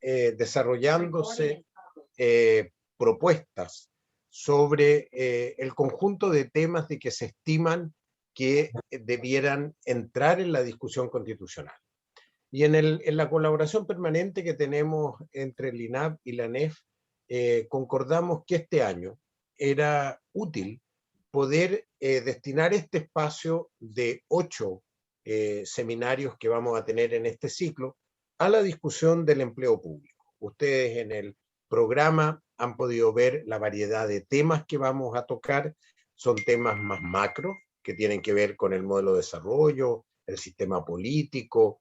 desarrollándose propuestas sobre el conjunto de temas de que se estiman que debieran entrar en la discusión constitucional. Y en la colaboración permanente que tenemos entre el INAP y la ANEF, concordamos que este año era útil poder destinar este espacio de 8 seminarios que vamos a tener en este ciclo a la discusión del empleo público. Ustedes en el programa han podido ver la variedad de temas que vamos a tocar. Son temas más macro, que tienen que ver con el modelo de desarrollo, el sistema político,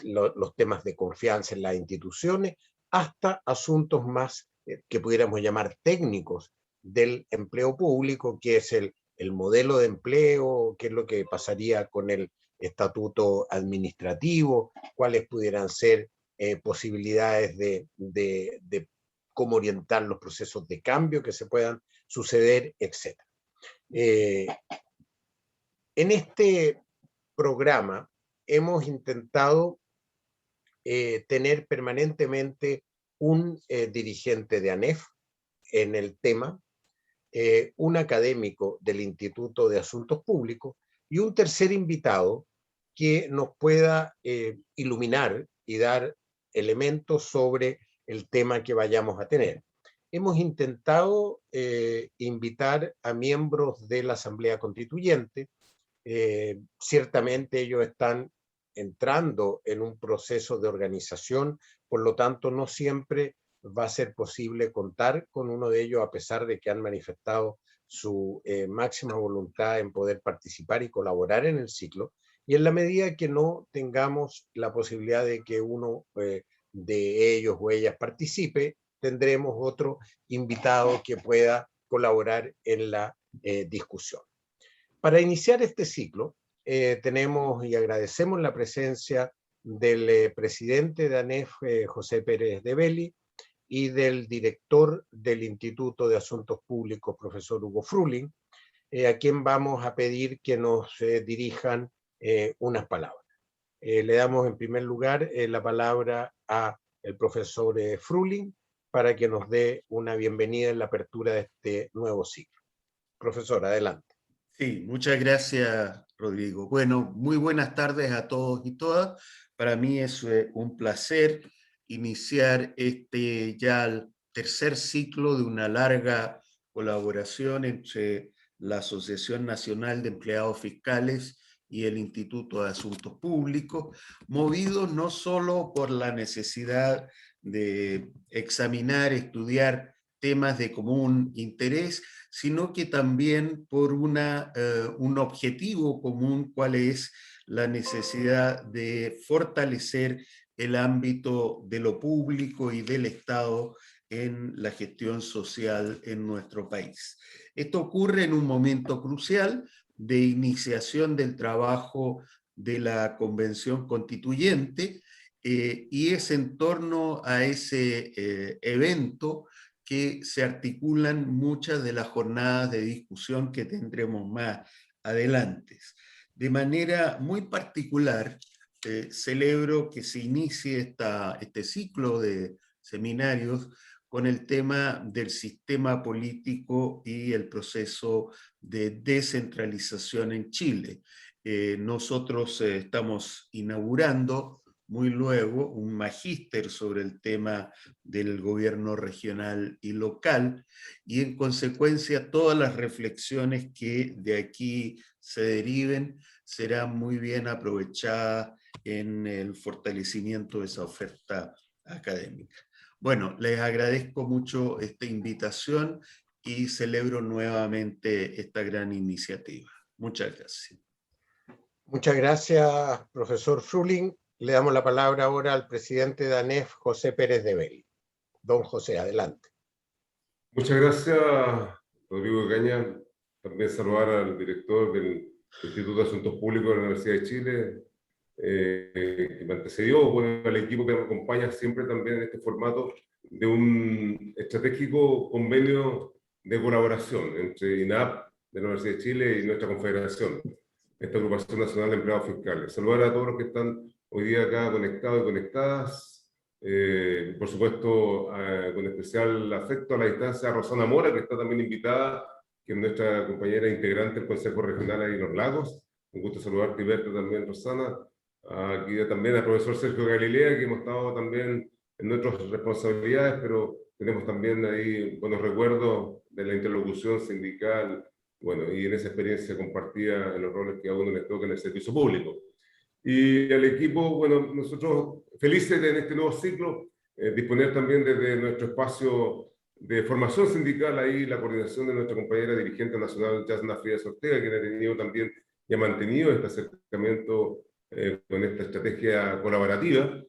los temas de confianza en las instituciones, hasta asuntos más que pudiéramos llamar técnicos del empleo público, que es el modelo de empleo, qué es lo que pasaría con el estatuto administrativo, cuáles pudieran ser posibilidades de cómo orientar los procesos de cambio que se puedan suceder, etc. En este programa hemos intentado tener permanentemente un dirigente de ANEF en el tema, un académico del Instituto de Asuntos Públicos y un tercer invitado que nos pueda iluminar y dar elementos sobre el tema que vayamos a tener. Hemos intentado invitar a miembros de la Asamblea Constituyente. Ciertamente ellos están entrando en un proceso de organización, por lo tanto no siempre va a ser posible contar con uno de ellos, a pesar de que han manifestado su máxima voluntad en poder participar y colaborar en el ciclo. Y en la medida que no tengamos la posibilidad de que uno de ellos o ellas participe, tendremos otro invitado que pueda colaborar en la discusión. Para iniciar este ciclo, tenemos y agradecemos la presencia del presidente de ANEF, José Pérez de Belli, y del director del Instituto de Asuntos Públicos, profesor Hugo Fruling, a quien vamos a pedir que nos dirijan unas palabras. Le damos en primer lugar la palabra a el profesor Fruling para que nos dé una bienvenida en la apertura de este nuevo ciclo. Profesor, adelante. Sí, muchas gracias, Rodrigo. Bueno, muy buenas tardes a todos y todas. Para mí es un placer iniciar este ya el tercer ciclo de una larga colaboración entre la Asociación Nacional de Empleados Fiscales y el Instituto de Asuntos Públicos, movidos no solo por la necesidad de examinar, estudiar temas de común interés, sino que también por un objetivo común, cuál es la necesidad de fortalecer el ámbito de lo público y del Estado en la gestión social en nuestro país. Esto ocurre en un momento crucial de iniciación del trabajo de la Convención Constituyente, y es en torno a ese evento que se articulan muchas de las jornadas de discusión que tendremos más adelante. De manera muy particular, celebro que se inicie este ciclo de seminarios con el tema del sistema político y el proceso de descentralización en Chile. Nosotros estamos inaugurando muy luego un magíster sobre el tema del gobierno regional y local, y en consecuencia todas las reflexiones que de aquí se deriven serán muy bien aprovechadas en el fortalecimiento de esa oferta académica. Bueno, les agradezco mucho esta invitación y celebro nuevamente esta gran iniciativa. Muchas gracias. Muchas gracias, profesor Fruling. Le damos la palabra ahora al presidente de ANEF, José Pérez de Belli. Don José, adelante. Muchas gracias, Rodrigo Caña. También saludar al director del Instituto de Asuntos Públicos de la Universidad de Chile, que me antecedió, bueno, al equipo que me acompaña siempre también en este formato de un estratégico convenio de colaboración entre INAP de la Universidad de Chile y nuestra confederación, esta Agrupación Nacional de Empleados Fiscales. Saludar a todos los que están hoy día acá conectados y conectadas, Por supuesto, con especial afecto a la distancia a Rosana Mora, que está también invitada, que es nuestra compañera integrante del Consejo Regional ahí en Los Lagos. Un gusto saludarte y verte también, Rosana. Aquí también al profesor Sergio Galilea, que hemos estado también en nuestras responsabilidades, pero tenemos también ahí buenos recuerdos de la interlocución sindical, bueno, y en esa experiencia compartida en los roles que a uno le toca en el servicio público. Y al equipo, bueno, nosotros felices de en este nuevo ciclo, disponer también desde nuestro espacio de formación sindical, ahí la coordinación de nuestra compañera dirigente nacional, Yasna Frías Ortega, quien ha tenido también y ha mantenido este acercamiento con esta estrategia colaborativa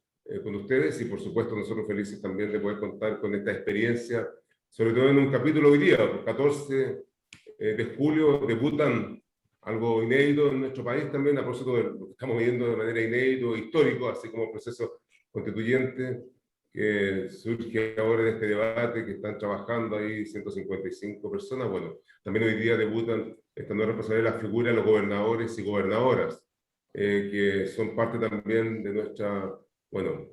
con ustedes, y por supuesto nosotros felices también de poder contar con esta experiencia, sobre todo en un capítulo hoy día, 14 de julio, debutan algo inédito en nuestro país también, a propósito de lo que estamos viviendo de manera inédito, histórico, así como el proceso constituyente que surge ahora en este debate, que están trabajando ahí 155 personas. Bueno, también hoy día debutan esta nueva responsabilidad de la figura de los gobernadores y gobernadoras, que son parte también de nuestro, bueno,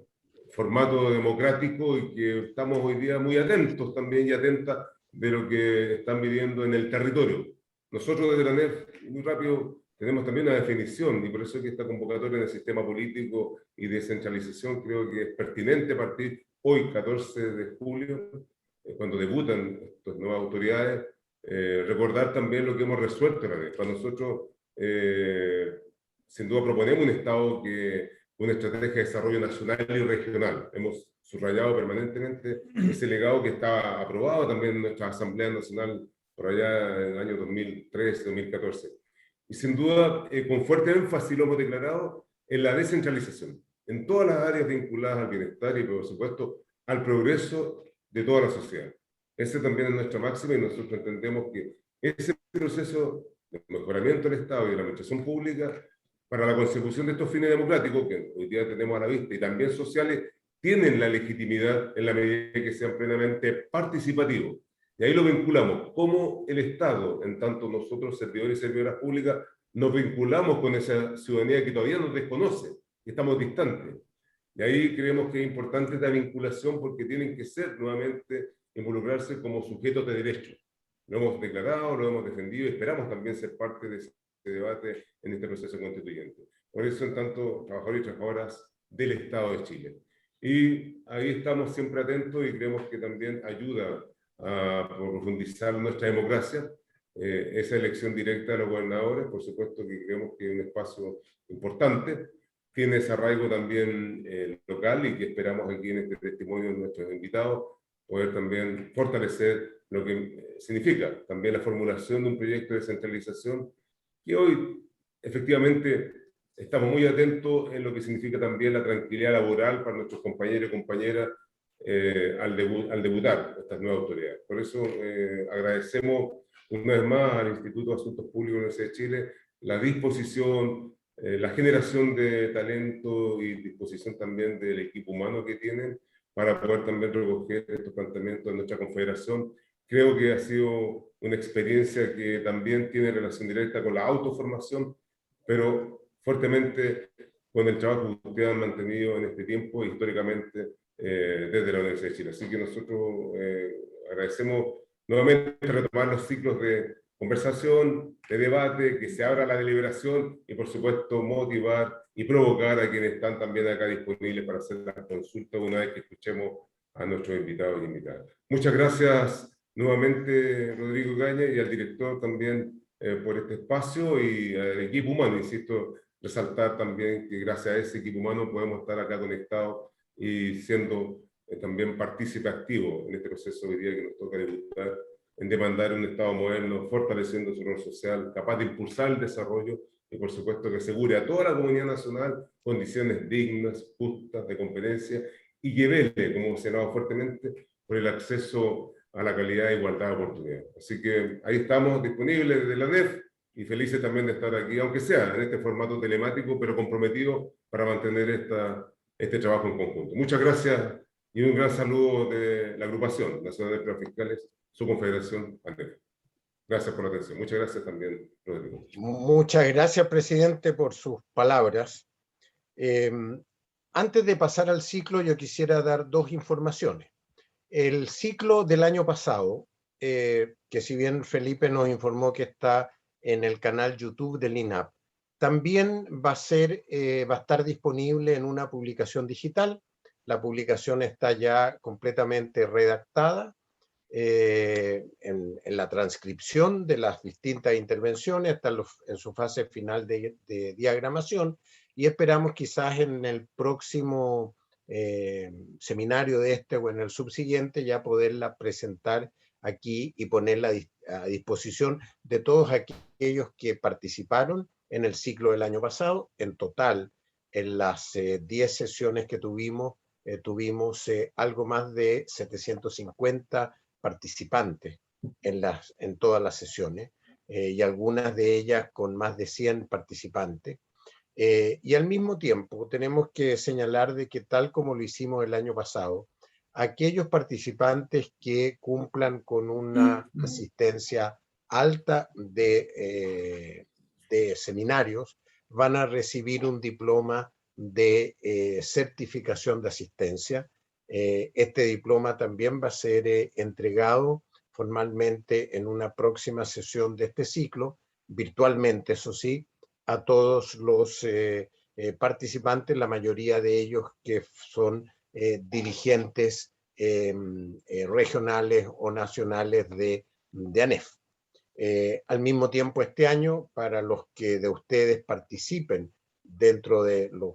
formato democrático, y que estamos hoy día muy atentos también y atentas de lo que están viviendo en el territorio. Nosotros desde la NEF, muy rápido, tenemos también una definición, y por eso es que esta convocatoria en el sistema político y descentralización creo que es pertinente partir hoy, 14 de julio, cuando debutan estas nuevas autoridades, recordar también lo que hemos resuelto en la NEF. Para nosotros, sin duda, proponemos un Estado que una estrategia de desarrollo nacional y regional. Hemos subrayado permanentemente ese legado que estaba aprobado también en nuestra Asamblea Nacional por allá en el año 2013-2014. Y sin duda, con fuerte énfasis lo hemos declarado en la descentralización, en todas las áreas vinculadas al bienestar y, por supuesto, al progreso de toda la sociedad. Ese también es nuestra máxima, y nosotros entendemos que ese proceso de mejoramiento del Estado y de la administración pública para la consecución de estos fines democráticos, que hoy día tenemos a la vista, y también sociales, tienen la legitimidad en la medida que sean plenamente participativos. Y ahí lo vinculamos, como el Estado, en tanto nosotros, servidores y servidoras públicas, nos vinculamos con esa ciudadanía que todavía nos desconoce, que estamos distantes. Y ahí creemos que es importante esta vinculación, porque tienen que ser nuevamente involucrarse como sujetos de derecho. Lo hemos declarado, lo hemos defendido, y esperamos también ser parte de ese debate en este proceso constituyente. Por eso, en tanto, trabajadores y trabajadoras del Estado de Chile. Y ahí estamos siempre atentos, y creemos que también ayuda a profundizar nuestra democracia, esa elección directa de los gobernadores. Por supuesto que creemos que es un espacio importante, tiene ese arraigo también local, y que esperamos aquí en este testimonio de nuestros invitados poder también fortalecer lo que significa también la formulación de un proyecto de descentralización, que hoy efectivamente estamos muy atentos en lo que significa también la tranquilidad laboral para nuestros compañeros y compañeras al debutar estas nuevas autoridades. Por eso agradecemos una vez más al Instituto de Asuntos Públicos de la Universidad de Chile la disposición, la generación de talento y disposición también del equipo humano que tienen para poder también recoger estos planteamientos de nuestra confederación. Creo que ha sido una experiencia que también tiene relación directa con la autoformación, pero fuertemente con el trabajo que ustedes han mantenido en este tiempo históricamente desde la Universidad de Chile. Así que nosotros agradecemos nuevamente retomar los ciclos de conversación, de debate, que se abra la deliberación, y por supuesto motivar y provocar a quienes están también acá disponibles para hacer las consultas una vez que escuchemos a nuestros invitados y invitadas. Muchas gracias nuevamente, Rodrigo Gaña, y al director también por este espacio, y al equipo humano. Insisto, resaltar también que gracias a ese equipo humano podemos estar acá conectados y siendo también partícipe activo en este proceso hoy día que nos toca debutar en demandar un Estado moderno, fortaleciendo su rol social, capaz de impulsar el desarrollo, y por supuesto que asegure a toda la comunidad nacional condiciones dignas, justas, de competencia, y que vele, como se ha hablado fuertemente, por el acceso a la calidad e igualdad de oportunidades. Así que ahí estamos disponibles desde la NEF, y felices también de estar aquí, aunque sea en este formato telemático, pero comprometido para mantener este trabajo en conjunto. Muchas gracias, y un gran saludo de la Agrupación Nacional de Empleados Fiscales, su confederación ANEF. Gracias por la atención. Muchas gracias también, Rodrigo. Muchas gracias, presidente, por sus palabras. Antes de pasar al ciclo, yo quisiera dar dos informaciones. El ciclo del año pasado, que si bien Felipe nos informó que está en el canal YouTube del INAP, también va a estar disponible en una publicación digital. La publicación está ya completamente redactada en la transcripción de las distintas intervenciones, está en su fase final de diagramación, y esperamos quizás en el próximo seminario de este o en el subsiguiente ya poderla presentar aquí y ponerla a disposición de todos aquellos que participaron en el ciclo del año pasado. En total, en las 10 sesiones que tuvimos algo más de 750 participantes en todas las sesiones, y algunas de ellas con más de 100 participantes. Y al mismo tiempo tenemos que señalar de que tal como lo hicimos el año pasado, aquellos participantes que cumplan con una asistencia alta de seminarios van a recibir un diploma de certificación de asistencia. Este diploma también va a ser entregado formalmente en una próxima sesión de este ciclo, virtualmente, eso sí, a todos los participantes, la mayoría de ellos que son dirigentes regionales o nacionales de ANEF. Al mismo tiempo, este año, para los que de ustedes participen dentro de los,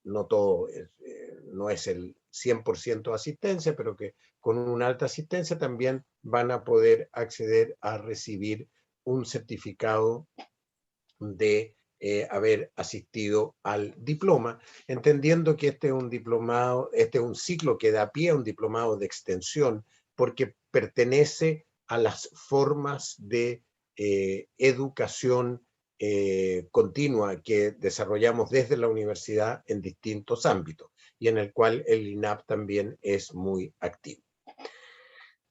no todo, no es el 100% de asistencia, pero que con una alta asistencia también van a poder acceder a recibir un certificado de haber asistido al diploma, entendiendo que este es un diplomado, este es un ciclo que da pie a un diplomado de extensión, porque pertenece a las formas de educación continua que desarrollamos desde la universidad en distintos ámbitos y en el cual el INAP también es muy activo.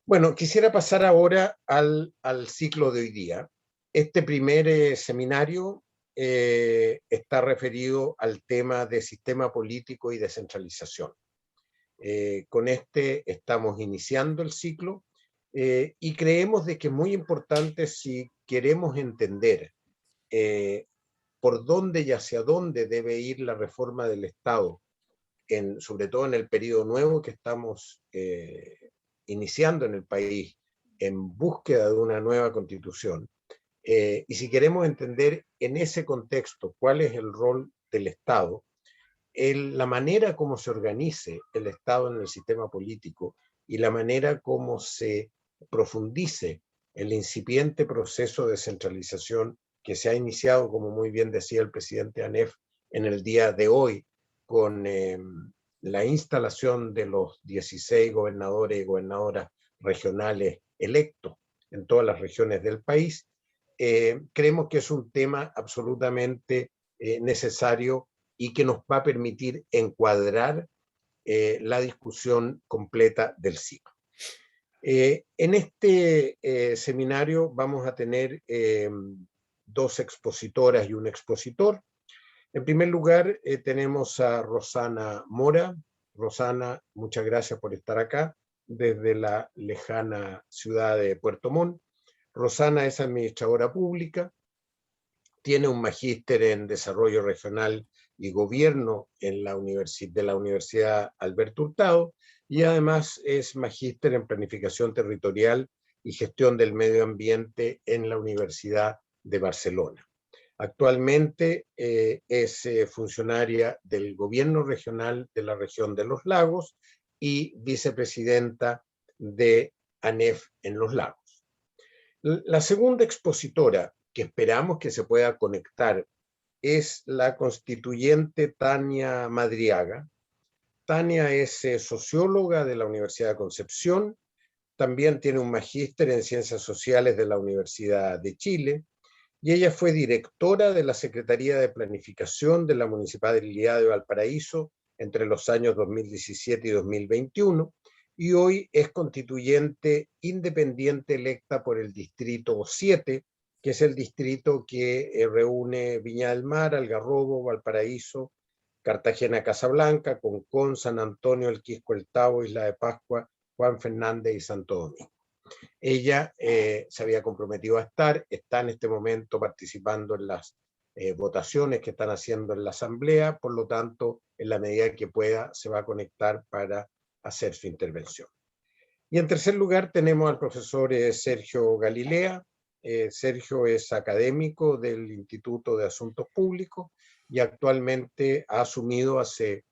Bueno, quisiera pasar ahora al ciclo de hoy día. Este primer seminario está referido al tema de sistema político y descentralización. Con este estamos iniciando el ciclo y creemos de que es muy importante si queremos entender por dónde y hacia dónde debe ir la reforma del Estado, sobre todo en el periodo nuevo que estamos iniciando en el país en búsqueda de una nueva constitución. Y si queremos entender en ese contexto cuál es el rol del Estado, la manera como se organice el Estado en el sistema político y la manera como se profundice el incipiente proceso de centralización que se ha iniciado, como muy bien decía el presidente ANEF, en el día de hoy, con la instalación de los 16 gobernadores y gobernadoras regionales electos en todas las regiones del país, creemos que es un tema absolutamente necesario y que nos va a permitir encuadrar la discusión completa del ciclo. En este seminario vamos a tener dos expositoras y un expositor. En primer lugar, tenemos a Rosana Mora. Rosana, muchas gracias por estar acá desde la lejana ciudad de Puerto Montt. Rosana es administradora pública, tiene un magíster en Desarrollo Regional y Gobierno de la Universidad Alberto Hurtado, y además es magíster en Planificación Territorial y Gestión del Medio Ambiente en la Universidad de Barcelona. Actualmente es funcionaria del Gobierno Regional de la Región de los Lagos y vicepresidenta de ANEF en los Lagos. La segunda expositora que esperamos que se pueda conectar es la constituyente Tania Madriaga. Tania es socióloga de la Universidad de Concepción, también tiene un magíster en Ciencias Sociales de la Universidad de Chile, y ella fue directora de la Secretaría de Planificación de la Municipalidad de Valparaíso entre los años 2017 y 2021, y hoy es constituyente independiente electa por el Distrito 7, que es el distrito que reúne Viña del Mar, Algarrobo, Valparaíso, Cartagena, Casablanca, Concón, San Antonio, El Quisco, El Tabo, Isla de Pascua, Juan Fernández y Santo Domingo. Ella se había comprometido a estar, está en este momento participando en las votaciones que están haciendo en la Asamblea, por lo tanto, en la medida que pueda, se va a conectar para hacer su intervención. Y en tercer lugar tenemos al profesor Sergio Galilea. Sergio es académico del Instituto de Asuntos Públicos y actualmente ha asumido hace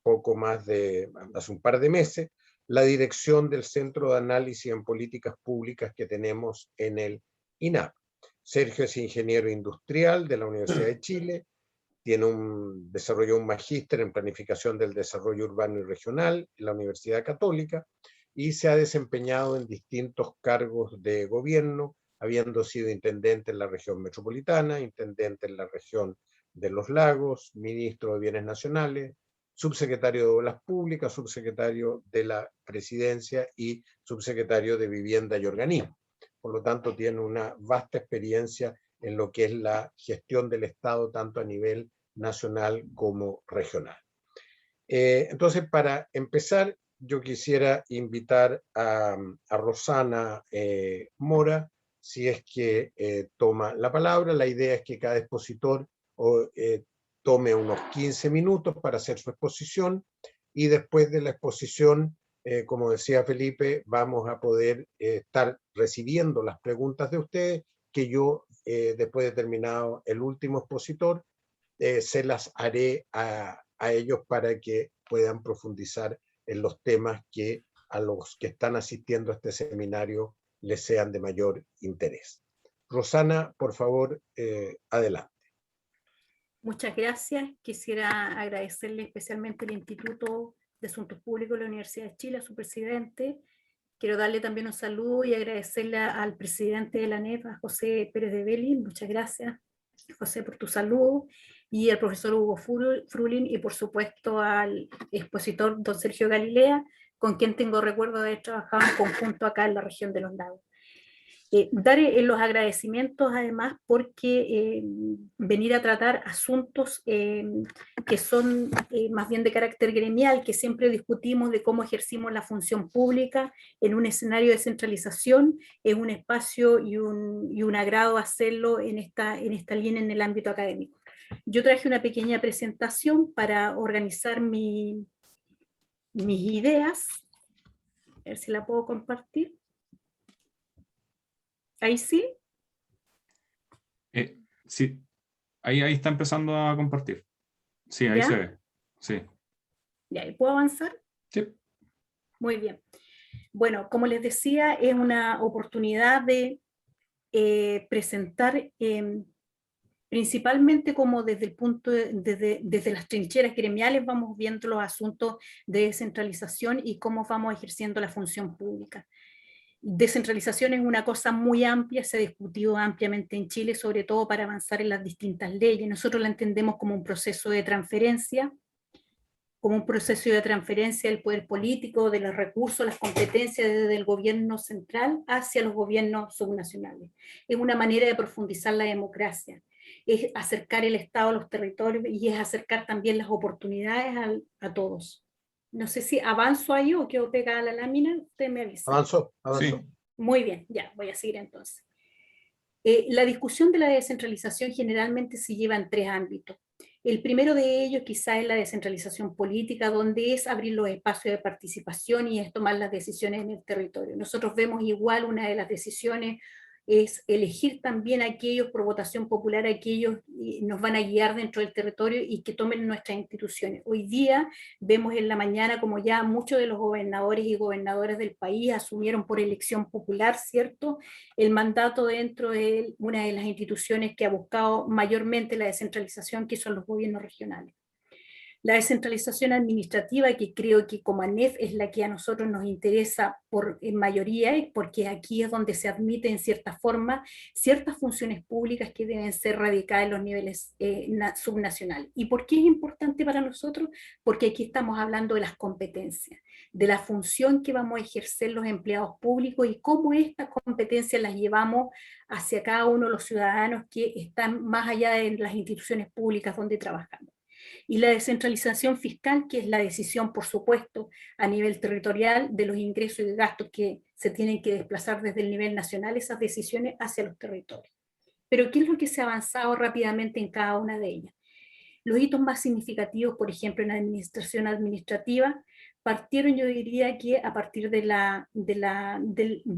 un par de meses, la dirección del Centro de Análisis en Políticas Públicas que tenemos en el INAP. Sergio es ingeniero industrial de la Universidad de Chile, desarrolló un magíster en Planificación del Desarrollo Urbano y Regional en la Universidad Católica y se ha desempeñado en distintos cargos de gobierno, habiendo sido intendente en la región metropolitana, intendente en la región de los lagos, ministro de Bienes Nacionales, subsecretario de Obras Públicas, subsecretario de la Presidencia y subsecretario de Vivienda y Organismo. Por lo tanto, tiene una vasta experiencia en lo que es la gestión del Estado, tanto a nivel nacional como regional. Entonces, para empezar, yo quisiera invitar a Rosana Mora, si es que toma la palabra. La idea es que cada expositor tome unos 15 minutos para hacer su exposición y después de la exposición, como decía Felipe, vamos a poder estar recibiendo las preguntas de ustedes que yo, después de terminado el último expositor, se las haré a ellos para que puedan profundizar en los temas que a los que están asistiendo a este seminario les sean de mayor interés. Rosana, por favor, adelante. Muchas gracias. Quisiera agradecerle especialmente al Instituto de Asuntos Públicos de la Universidad de Chile, a su presidente. Quiero darle también un saludo y agradecerle al presidente de la ANEP, a José Pérez de Belli. Muchas gracias, José, por tu saludo. Y al profesor Hugo Frulin y por supuesto al expositor don Sergio Galilea, con quien tengo recuerdo de haber trabajado en conjunto acá en la región de los lagos. Dar los agradecimientos además porque venir a tratar asuntos que son más bien de carácter gremial, que siempre discutimos de cómo ejercimos la función pública en un escenario de descentralización, es un espacio y un agrado hacerlo en esta línea en el ámbito académico. Yo traje una pequeña presentación para organizar mis ideas, a ver si la puedo compartir. ¿Ahí sí? Sí, ahí está empezando a compartir. Sí, ahí ¿Ya? se ve. Sí. ¿Ya? ¿Y puedo avanzar? Sí. Muy bien. Bueno, como les decía, es una oportunidad de presentar principalmente como desde el punto desde las trincheras gremiales vamos viendo los asuntos de descentralización y cómo vamos ejerciendo la función pública. Descentralización es una cosa muy amplia, se ha discutido ampliamente en Chile, sobre todo para avanzar en las distintas leyes. Nosotros la entendemos como un proceso de transferencia, del poder político, de los recursos, las competencias desde el gobierno central hacia los gobiernos subnacionales. Es una manera de profundizar la democracia, es acercar el Estado a los territorios y es acercar también las oportunidades a todos. No sé si avanzo ahí o quedo pegada a la lámina, usted me avisa. Avanzó. Sí. Muy bien, ya, voy a seguir entonces. La discusión de la descentralización generalmente se lleva en tres ámbitos. El primero de ellos quizá es la descentralización política, donde es abrir los espacios de participación y es tomar las decisiones en el territorio. Nosotros vemos igual una de las decisiones es elegir también aquellos por votación popular, aquellos que nos van a guiar dentro del territorio y que tomen nuestras instituciones. Hoy día vemos en la mañana como ya muchos de los gobernadores y gobernadoras del país asumieron por elección popular, ¿cierto?, el mandato dentro de una de las instituciones que ha buscado mayormente la descentralización, que son los gobiernos regionales. La descentralización administrativa, que creo que como ANEF es la que a nosotros nos interesa en mayoría, porque aquí es donde se admite en cierta forma ciertas funciones públicas que deben ser radicadas en los niveles subnacionales. ¿Y por qué es importante para nosotros? Porque aquí estamos hablando de las competencias, de la función que vamos a ejercer los empleados públicos y cómo estas competencias las llevamos hacia cada uno de los ciudadanos que están más allá de las instituciones públicas donde trabajamos. Y la descentralización fiscal, que es la decisión, por supuesto, a nivel territorial de los ingresos y gastos que se tienen que desplazar desde el nivel nacional, esas decisiones hacia los territorios. Pero ¿qué es lo que se ha avanzado rápidamente en cada una de ellas? Los hitos más significativos, por ejemplo, en la administración administrativa, partieron, yo diría que a partir del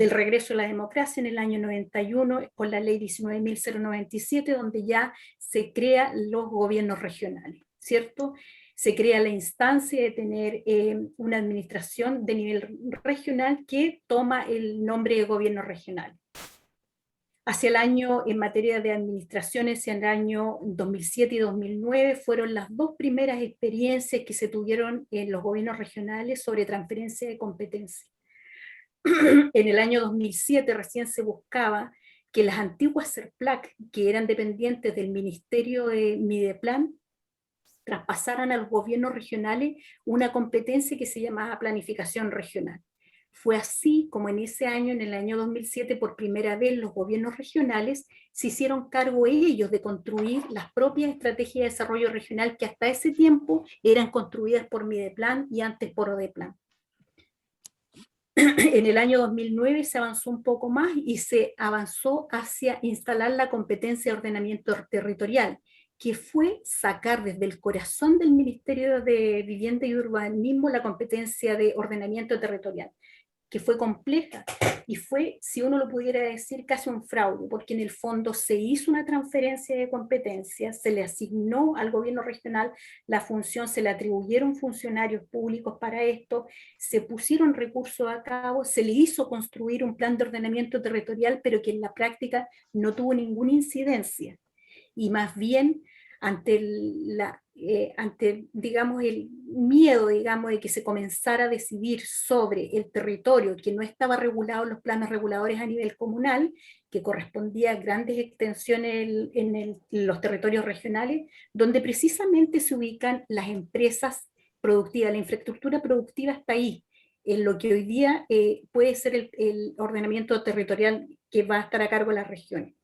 regreso a la democracia en el año 91, con la ley 19.097, donde ya se crean los gobiernos regionales, ¿cierto? Se crea la instancia de tener una administración de nivel regional que toma el nombre de gobierno regional. Hacia el año, en materia de administraciones, hacia el año 2007 y 2009, fueron las dos primeras experiencias que se tuvieron en los gobiernos regionales sobre transferencia de competencia. En el año 2007 recién se buscaba que las antiguas CERPLAC, que eran dependientes del Ministerio de Mideplan, traspasaran a los gobiernos regionales una competencia que se llamaba planificación regional. Fue así como en ese año, en el año 2007, por primera vez los gobiernos regionales se hicieron cargo ellos de construir las propias estrategias de desarrollo regional que hasta ese tiempo eran construidas por Mideplan y antes por Odeplan. En el año 2009 se avanzó un poco más y se avanzó hacia instalar la competencia de ordenamiento territorial, que fue sacar desde el corazón del Ministerio de Vivienda y Urbanismo la competencia de ordenamiento territorial, que fue compleja y fue, si uno lo pudiera decir, casi un fraude, porque en el fondo se hizo una transferencia de competencias, se le asignó al gobierno regional la función, se le atribuyeron funcionarios públicos para esto, se pusieron recursos a cabo, se le hizo construir un plan de ordenamiento territorial, pero que en la práctica no tuvo ninguna incidencia. Y más bien, ante digamos, el miedo, digamos, de que se comenzara a decidir sobre el territorio que no estaba regulado en los planes reguladores a nivel comunal, que correspondía a grandes extensiones en los territorios regionales, donde precisamente se ubican las empresas productivas, la infraestructura productiva está ahí, en lo que hoy día puede ser el ordenamiento territorial que va a estar a cargo de las regiones.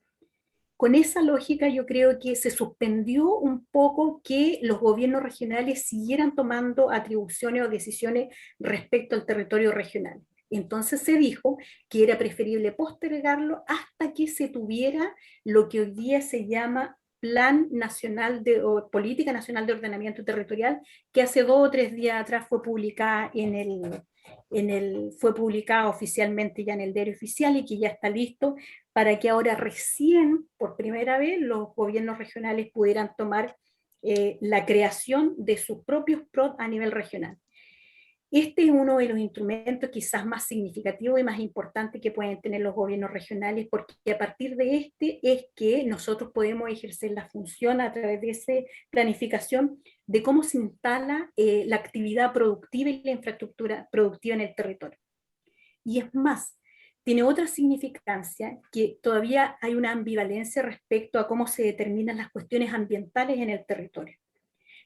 Con esa lógica yo creo que se suspendió un poco que los gobiernos regionales siguieran tomando atribuciones o decisiones respecto al territorio regional. Entonces se dijo que era preferible postergarlo hasta que se tuviera lo que hoy día se llama Plan Nacional o Política Nacional de Ordenamiento Territorial, que hace 2 o 3 días atrás fue publicada fue publicada oficialmente ya en el diario oficial y que ya está listo para que ahora recién, por primera vez, los gobiernos regionales pudieran tomar la creación de sus propios PROD a nivel regional. Este es uno de los instrumentos quizás más significativos y más importantes que pueden tener los gobiernos regionales, porque a partir de este es que nosotros podemos ejercer la función a través de esa planificación de cómo se instala la actividad productiva y la infraestructura productiva en el territorio. Y es más, tiene otra significancia, que todavía hay una ambivalencia respecto a cómo se determinan las cuestiones ambientales en el territorio.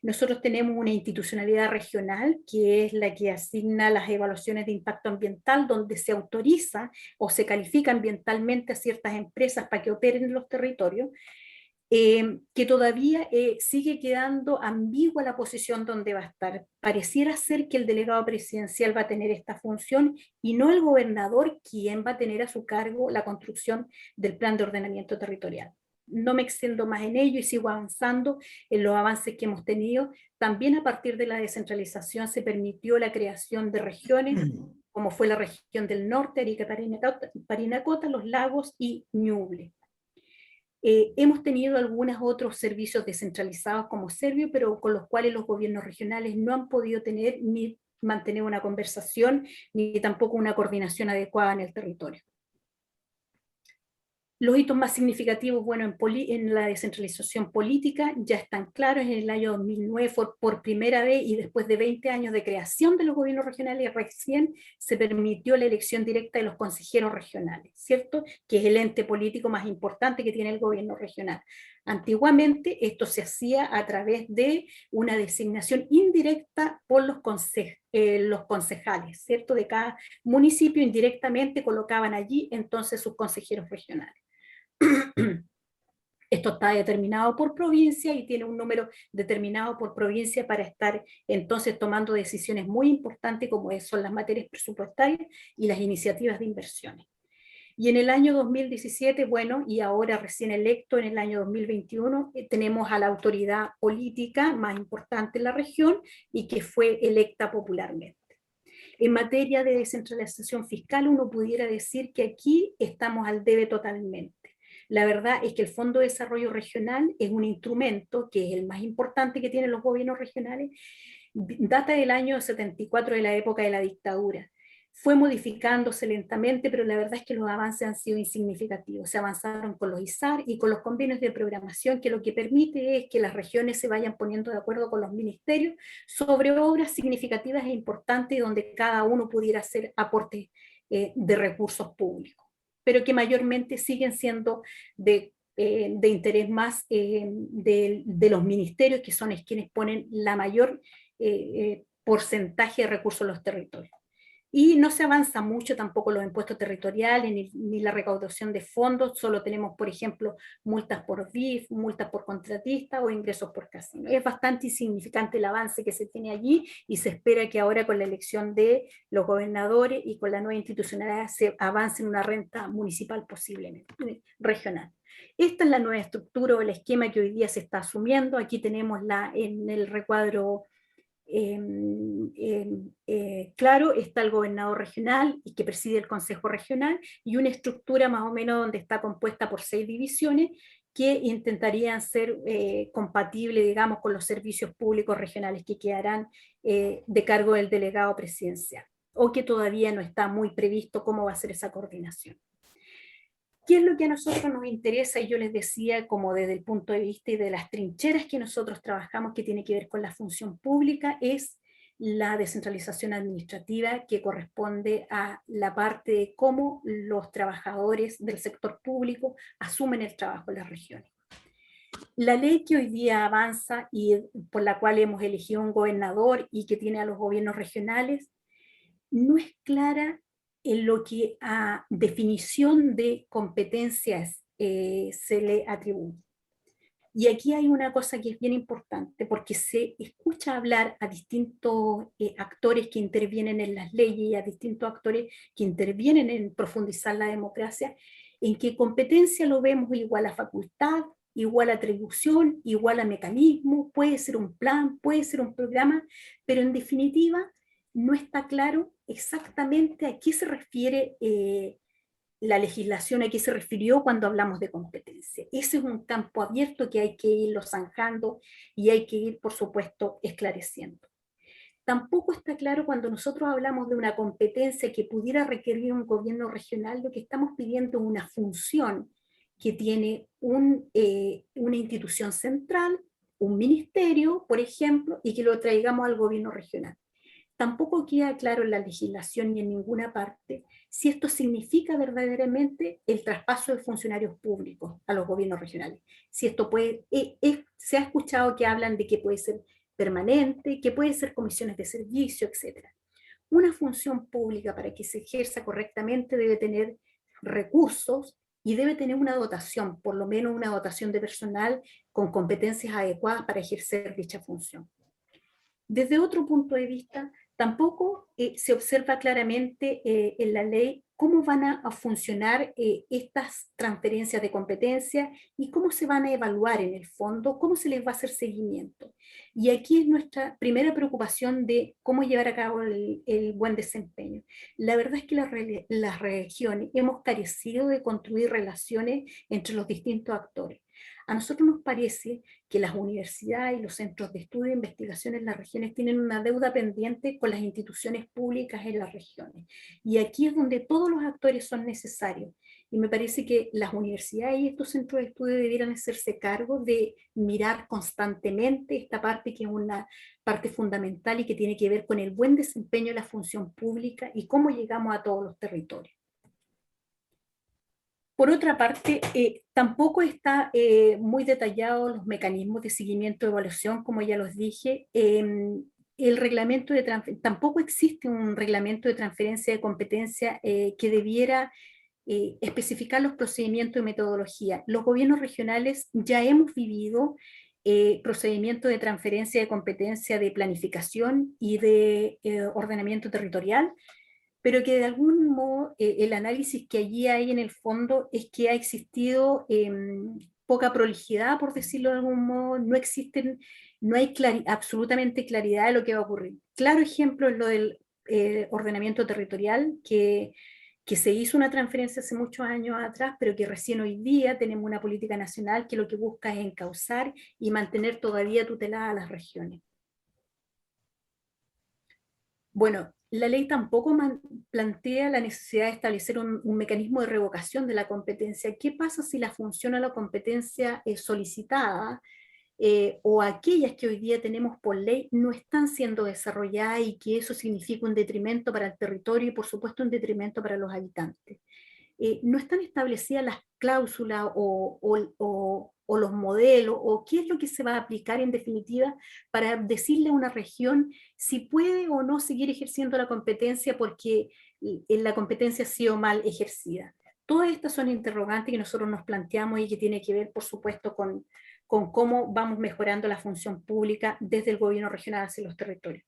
Nosotros tenemos una institucionalidad regional que es la que asigna las evaluaciones de impacto ambiental, donde se autoriza o se califica ambientalmente a ciertas empresas para que operen en los territorios, que todavía sigue quedando ambigua la posición donde va a estar. Pareciera ser que el delegado presidencial va a tener esta función y no el gobernador, quien va a tener a su cargo la construcción del plan de ordenamiento territorial. No me extiendo más en ello y sigo avanzando en los avances que hemos tenido. También a partir de la descentralización se permitió la creación de regiones, como fue la región del norte, Arica, Parinacota, Los Lagos y Ñuble. Hemos tenido algunos otros servicios descentralizados como Servio, pero con los cuales los gobiernos regionales no han podido tener ni mantener una conversación, ni tampoco una coordinación adecuada en el territorio. Los hitos más significativos, bueno, en la descentralización política ya están claros. En el año 2009 fue por primera vez y después de 20 años de creación de los gobiernos regionales, recién se permitió la elección directa de los consejeros regionales, ¿cierto? Que es el ente político más importante que tiene el gobierno regional. Antiguamente esto se hacía a través de una designación indirecta por los concejales, ¿cierto? De cada municipio indirectamente colocaban allí entonces sus consejeros regionales. Esto está determinado por provincia y tiene un número determinado por provincia para estar entonces tomando decisiones muy importantes como son las materias presupuestarias y las iniciativas de inversiones. Y en el año 2017, bueno, y ahora recién electo en el año 2021, tenemos a la autoridad política más importante en la región y que fue electa popularmente. En materia de descentralización fiscal, uno pudiera decir que aquí estamos al debe totalmente. La verdad es que el Fondo de Desarrollo Regional es un instrumento que es el más importante que tienen los gobiernos regionales, data del año 74, de la época de la dictadura. Fue modificándose lentamente, pero la verdad es que los avances han sido insignificativos. Se avanzaron con los ISAR y con los convenios de programación, que lo que permite es que las regiones se vayan poniendo de acuerdo con los ministerios sobre obras significativas e importantes donde cada uno pudiera hacer aportes de recursos públicos, pero que mayormente siguen siendo de interés más de los ministerios, que son quienes ponen la mayor porcentaje de recursos en los territorios. Y no se avanza mucho tampoco los impuestos territoriales ni la recaudación de fondos, solo tenemos, por ejemplo, multas por BIF, multas por contratista o ingresos por casino. Es bastante insignificante el avance que se tiene allí y se espera que ahora con la elección de los gobernadores y con la nueva institucionalidad se avance en una renta municipal posiblemente, regional. Esta es la nueva estructura o el esquema que hoy día se está asumiendo. Aquí tenemos en el recuadro claro, está el gobernador regional y que preside el consejo regional y una estructura más o menos donde está compuesta por 6 divisiones que intentarían ser compatibles, digamos, con los servicios públicos regionales que quedarán de cargo del delegado presidencial, o que todavía no está muy previsto cómo va a ser esa coordinación. ¿Qué es lo que a nosotros nos interesa? Y yo les decía, como desde el punto de vista y de las trincheras que nosotros trabajamos, que tiene que ver con la función pública, es la descentralización administrativa, que corresponde a la parte de cómo los trabajadores del sector público asumen el trabajo en las regiones. La ley que hoy día avanza y por la cual hemos elegido un gobernador y que tiene a los gobiernos regionales, no es clara en lo que a definición de competencias se le atribuye. Y aquí hay una cosa que es bien importante, porque se escucha hablar a distintos actores que intervienen en las leyes y a distintos actores que intervienen en profundizar la democracia, en que competencia lo vemos igual a facultad, igual a atribución, igual a mecanismo, puede ser un plan, puede ser un programa, pero en definitiva no está claro exactamente a qué se refiere la legislación, a qué se refirió cuando hablamos de competencia. Ese es un campo abierto que hay que irlo zanjando y hay que ir, por supuesto, esclareciendo. Tampoco está claro cuando nosotros hablamos de una competencia que pudiera requerir un gobierno regional, lo que estamos pidiendo es una función que tiene una institución central, un ministerio, por ejemplo, y que lo traigamos al gobierno regional. Tampoco queda claro en la legislación ni en ninguna parte si esto significa verdaderamente el traspaso de funcionarios públicos a los gobiernos regionales. Si esto puede, se ha escuchado que hablan de que puede ser permanente, que puede ser comisiones de servicio, etc. Una función pública para que se ejerza correctamente debe tener recursos y debe tener una dotación, por lo menos una dotación de personal con competencias adecuadas para ejercer dicha función. Desde otro punto de vista, tampoco se observa claramente en la ley cómo van a funcionar estas transferencias de competencia y cómo se van a evaluar en el fondo, cómo se les va a hacer seguimiento. Y aquí es nuestra primera preocupación de cómo llevar a cabo el buen desempeño. La verdad es que las regiones hemos carecido de construir relaciones entre los distintos actores. A nosotros nos parece que las universidades y los centros de estudio e investigación en las regiones tienen una deuda pendiente con las instituciones públicas en las regiones. Y aquí es donde todos los actores son necesarios. Y me parece que las universidades y estos centros de estudio debieran hacerse cargo de mirar constantemente esta parte que es una parte fundamental y que tiene que ver con el buen desempeño de la función pública y cómo llegamos a todos los territorios. Por otra parte, tampoco está muy detallado los mecanismos de seguimiento y evaluación, como ya los dije. El reglamento tampoco existe un reglamento de transferencia de competencia que debiera especificar los procedimientos y metodología. Los gobiernos regionales ya hemos vivido procedimientos de transferencia de competencia de planificación y de ordenamiento territorial, pero que de algún modo el análisis que allí hay en el fondo es que ha existido poca prolijidad, por decirlo de algún modo, no hay absolutamente claridad de lo que va a ocurrir. Claro ejemplo es lo del ordenamiento territorial, que se hizo una transferencia hace muchos años atrás, pero que recién hoy día tenemos una política nacional que lo que busca es encauzar y mantener todavía tuteladas a las regiones. Bueno, la ley tampoco plantea la necesidad de establecer un mecanismo de revocación de la competencia. ¿Qué pasa si la función o la competencia solicitada o aquellas que hoy día tenemos por ley no están siendo desarrolladas y que eso significa un detrimento para el territorio y por supuesto un detrimento para los habitantes? No están establecidas las cláusulas o los modelos, o qué es lo que se va a aplicar en definitiva para decirle a una región si puede o no seguir ejerciendo la competencia porque la competencia ha sido mal ejercida. Todas estas son interrogantes que nosotros nos planteamos y que tiene que ver, por supuesto, con cómo vamos mejorando la función pública desde el gobierno regional hacia los territorios.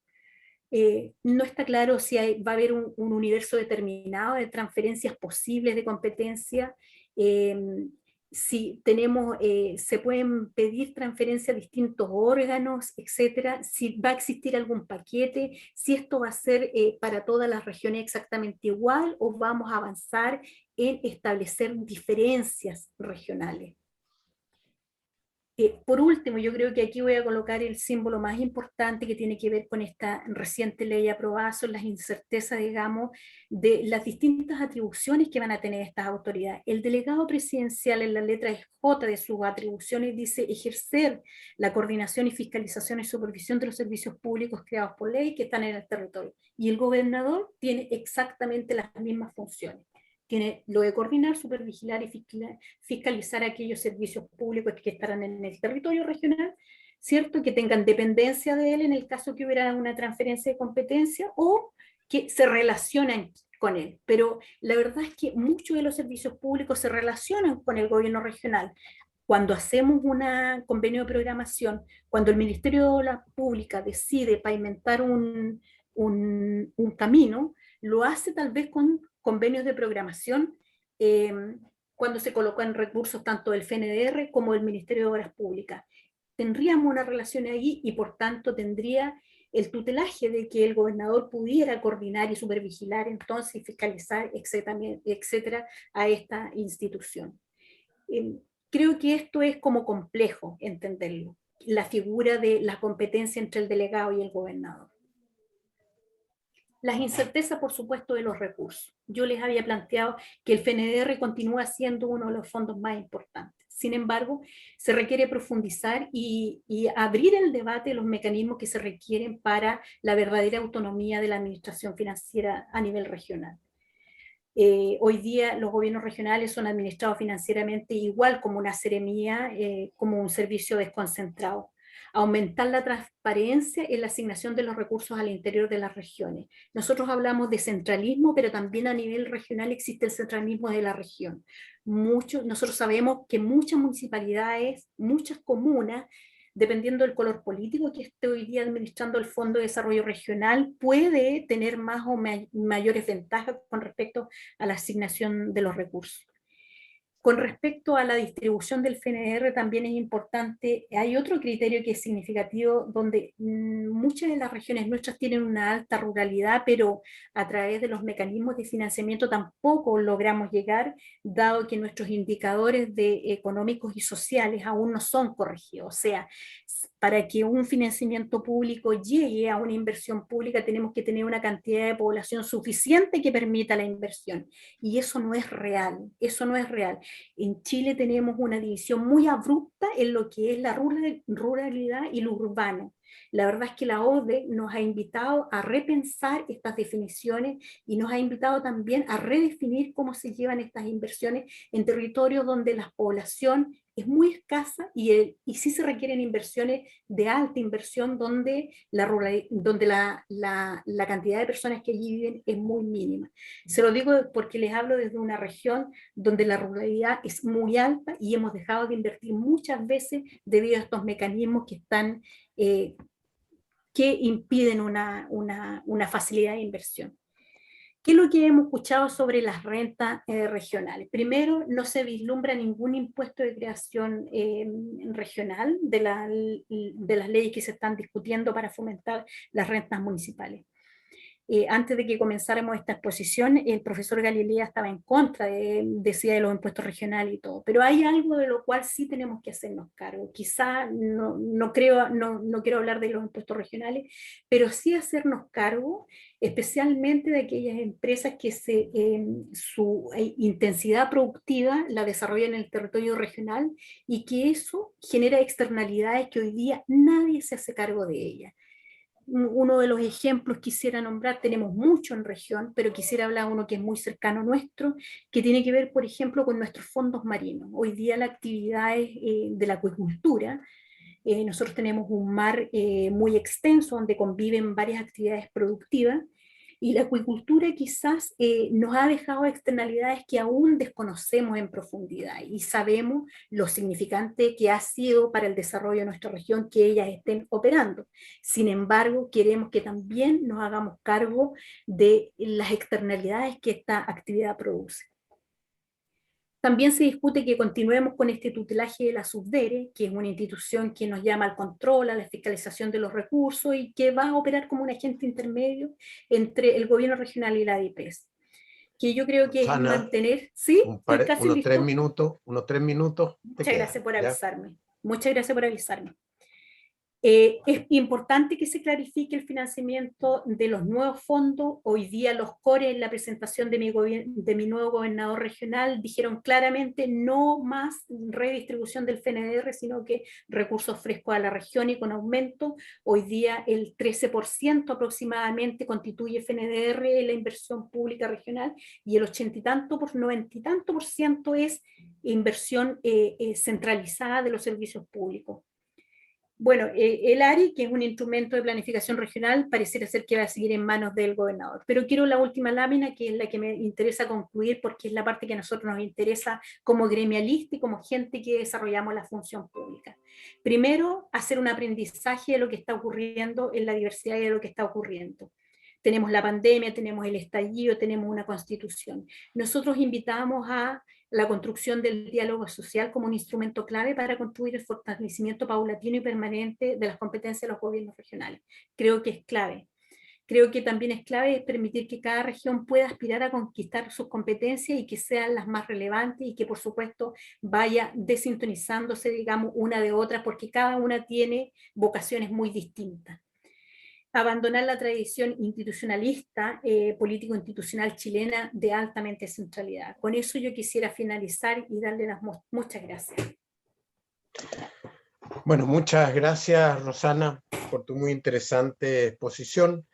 No está claro si va a haber un universo determinado de transferencias posibles de competencia, si tenemos, se pueden pedir transferencias a distintos órganos, etcétera, si va a existir algún paquete, si esto va a ser para todas las regiones exactamente igual o vamos a avanzar en establecer diferencias regionales. Por último, yo creo que aquí voy a colocar el símbolo más importante que tiene que ver con esta reciente ley aprobada, son las incertezas, digamos, de las distintas atribuciones que van a tener estas autoridades. El delegado presidencial en la letra J de sus atribuciones dice ejercer la coordinación y fiscalización y supervisión de los servicios públicos creados por ley que están en el territorio. Y el gobernador tiene exactamente las mismas funciones. Tiene lo de coordinar, supervigilar y fiscalizar aquellos servicios públicos que estarán en el territorio regional, ¿cierto? Que tengan dependencia de él en el caso que hubiera una transferencia de competencia o que se relacionan con él. Pero la verdad es que muchos de los servicios públicos se relacionan con el gobierno regional. Cuando hacemos un convenio de programación, cuando el Ministerio de la Pública decide pavimentar un camino, lo hace tal vez con convenios de programación cuando se colocan recursos tanto del FNDR como del Ministerio de Obras Públicas. Tendríamos una relación ahí y por tanto tendría el tutelaje de que el gobernador pudiera coordinar y supervigilar entonces y fiscalizar, etcétera, a esta institución. Creo que esto es como complejo entenderlo, la figura de la competencia entre el delegado y el gobernador. Las incertezas, por supuesto, de los recursos. Yo les había planteado que el FNDR continúa siendo uno de los fondos más importantes. Sin embargo, se requiere profundizar y abrir el debate de los mecanismos que se requieren para la verdadera autonomía de la administración financiera a nivel regional. Hoy día los gobiernos regionales son administrados financieramente igual como una seremía, como un servicio desconcentrado. Aumentar la transparencia en la asignación de los recursos al interior de las regiones. Nosotros hablamos de centralismo, pero también a nivel regional existe el centralismo de la región. Nosotros sabemos que muchas municipalidades, muchas comunas, dependiendo del color político que esté hoy día administrando el Fondo de Desarrollo Regional, puede tener más o mayores ventajas con respecto a la asignación de los recursos. Con respecto a la distribución del FNDR también es importante, hay otro criterio que es significativo, donde muchas de las regiones nuestras tienen una alta ruralidad, pero a través de los mecanismos de financiamiento tampoco logramos llegar, dado que nuestros indicadores económicos y sociales aún no son corregidos. O sea, para que un financiamiento público llegue a una inversión pública tenemos que tener una cantidad de población suficiente que permita la inversión. Y eso no es real, eso no es real. En Chile tenemos una división muy abrupta en lo que es la ruralidad y lo urbano. La verdad es que la OCDE nos ha invitado a repensar estas definiciones y nos ha invitado también a redefinir cómo se llevan estas inversiones en territorios donde la población es muy escasa y sí se requieren inversiones de alta inversión donde la cantidad de personas que allí viven es muy mínima. Se lo digo porque les hablo desde una región donde la ruralidad es muy alta y hemos dejado de invertir muchas veces debido a estos mecanismos que están que impiden una facilidad de inversión. ¿Qué es lo que hemos escuchado sobre las rentas regionales? Primero, no se vislumbra ningún impuesto de creación regional de las leyes que se están discutiendo para fomentar las rentas municipales. Antes de que comenzáramos esta exposición, el profesor Galilea estaba en contra decía de los impuestos regionales y todo, pero hay algo de lo cual sí tenemos que hacernos cargo. Quizá no quiero hablar de los impuestos regionales, pero sí hacernos cargo especialmente de aquellas empresas que su intensidad productiva la desarrollan en el territorio regional y que eso genera externalidades que hoy día nadie se hace cargo de ellas. Uno de los ejemplos quisiera nombrar, tenemos mucho en región, pero quisiera hablar uno que es muy cercano nuestro, que tiene que ver, por ejemplo, con nuestros fondos marinos. Hoy día la actividad de la acuicultura, nosotros tenemos un mar muy extenso donde conviven varias actividades productivas, y la acuicultura quizás nos ha dejado externalidades que aún desconocemos en profundidad y sabemos lo significante que ha sido para el desarrollo de nuestra región que ellas estén operando. Sin embargo, queremos que también nos hagamos cargo de las externalidades que esta actividad produce. También se discute que continuemos con este tutelaje de la Subdere, que es una institución que nos llama al control, a la fiscalización de los recursos y que va a operar como un agente intermedio entre el gobierno regional y la DIPES. Que yo creo que Rosana, es mantener... ¿Sí? ¿Estoy casi unos listo? 3 minutos, Muchas gracias por avisarme. Muchas gracias por avisarme. Es importante que se clarifique el financiamiento de los nuevos fondos. Hoy día los CORE en la presentación de mi nuevo gobernador regional dijeron claramente no más redistribución del FNDR, sino que recursos frescos a la región y con aumento. Hoy día el 13% aproximadamente constituye FNDR en la inversión pública regional y el 80 y tanto, 90 y tanto por ciento es inversión centralizada de los servicios públicos. Bueno, el ARI, que es un instrumento de planificación regional, pareciera ser que va a seguir en manos del gobernador. Pero quiero la última lámina, que es la que me interesa concluir, porque es la parte que a nosotros nos interesa como gremialista y como gente que desarrollamos la función pública. Primero, hacer un aprendizaje de lo que está ocurriendo en la diversidad y de lo que está ocurriendo. Tenemos la pandemia, tenemos el estallido, tenemos una constitución. Nosotros invitamos a la construcción del diálogo social como un instrumento clave para construir el fortalecimiento paulatino y permanente de las competencias de los gobiernos regionales. Creo que es clave. Creo que también es clave permitir que cada región pueda aspirar a conquistar sus competencias y que sean las más relevantes y que por supuesto vaya desintonizándose, digamos, una de otra, porque cada una tiene vocaciones muy distintas. Abandonar la tradición institucionalista, político-institucional chilena de altamente centralidad. Con eso yo quisiera finalizar y darle las muchas gracias. Bueno, muchas gracias, Rosana, por tu muy interesante exposición.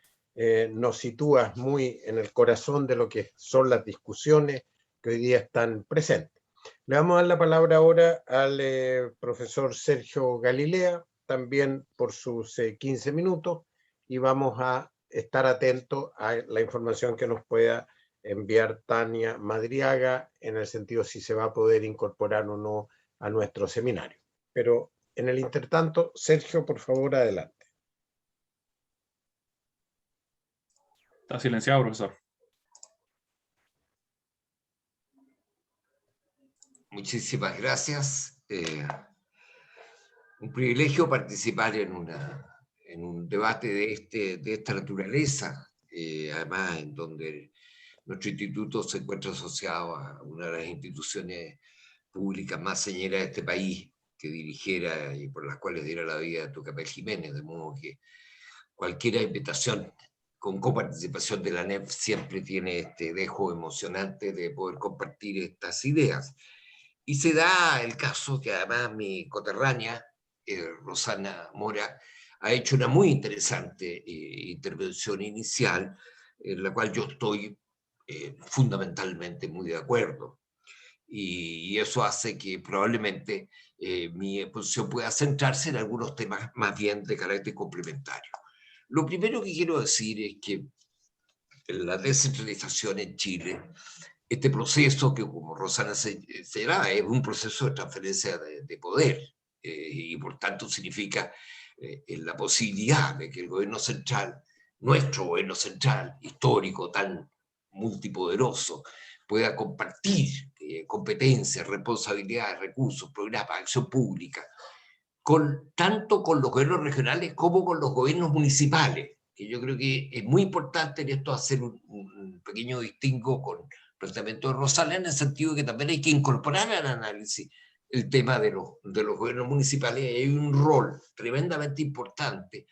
Nos sitúas muy en el corazón de lo que son las discusiones que hoy día están presentes. Le vamos a dar la palabra ahora al profesor Sergio Galilea, también por sus 15 minutos, y vamos a estar atentos a la información que nos pueda enviar Tania Madriaga en el sentido si se va a poder incorporar o no a nuestro seminario. Pero en el intertanto, Sergio, por favor, adelante. Está silenciado, profesor. Muchísimas gracias. Un privilegio participar en un debate de esta naturaleza, además en donde nuestro instituto se encuentra asociado a una de las instituciones públicas más señeras de este país, que dirigiera y por las cuales diera la vida a Tucapel Jiménez, de modo que cualquier invitación con coparticipación de la ANEF siempre tiene este dejo emocionante de poder compartir estas ideas. Y se da el caso que además mi coterránea, Rosana Mora, ha hecho una muy interesante intervención inicial, en la cual yo estoy fundamentalmente muy de acuerdo. y eso hace que probablemente mi exposición pueda centrarse en algunos temas más bien de carácter complementario. Lo primero que quiero decir es que la descentralización en Chile, este proceso que, como Rosana señalaba, es un proceso de transferencia de poder, y por tanto significa la posibilidad de que el gobierno central, nuestro gobierno central, histórico, tan multipoderoso, pueda compartir competencias, responsabilidades, recursos, programas, acción pública, tanto con los gobiernos regionales como con los gobiernos municipales, que yo creo que es muy importante en esto hacer un pequeño distingo con el planteamiento de Rosales, en el sentido de que también hay que incorporar al análisis el tema de los gobiernos municipales. Hay un rol tremendamente importante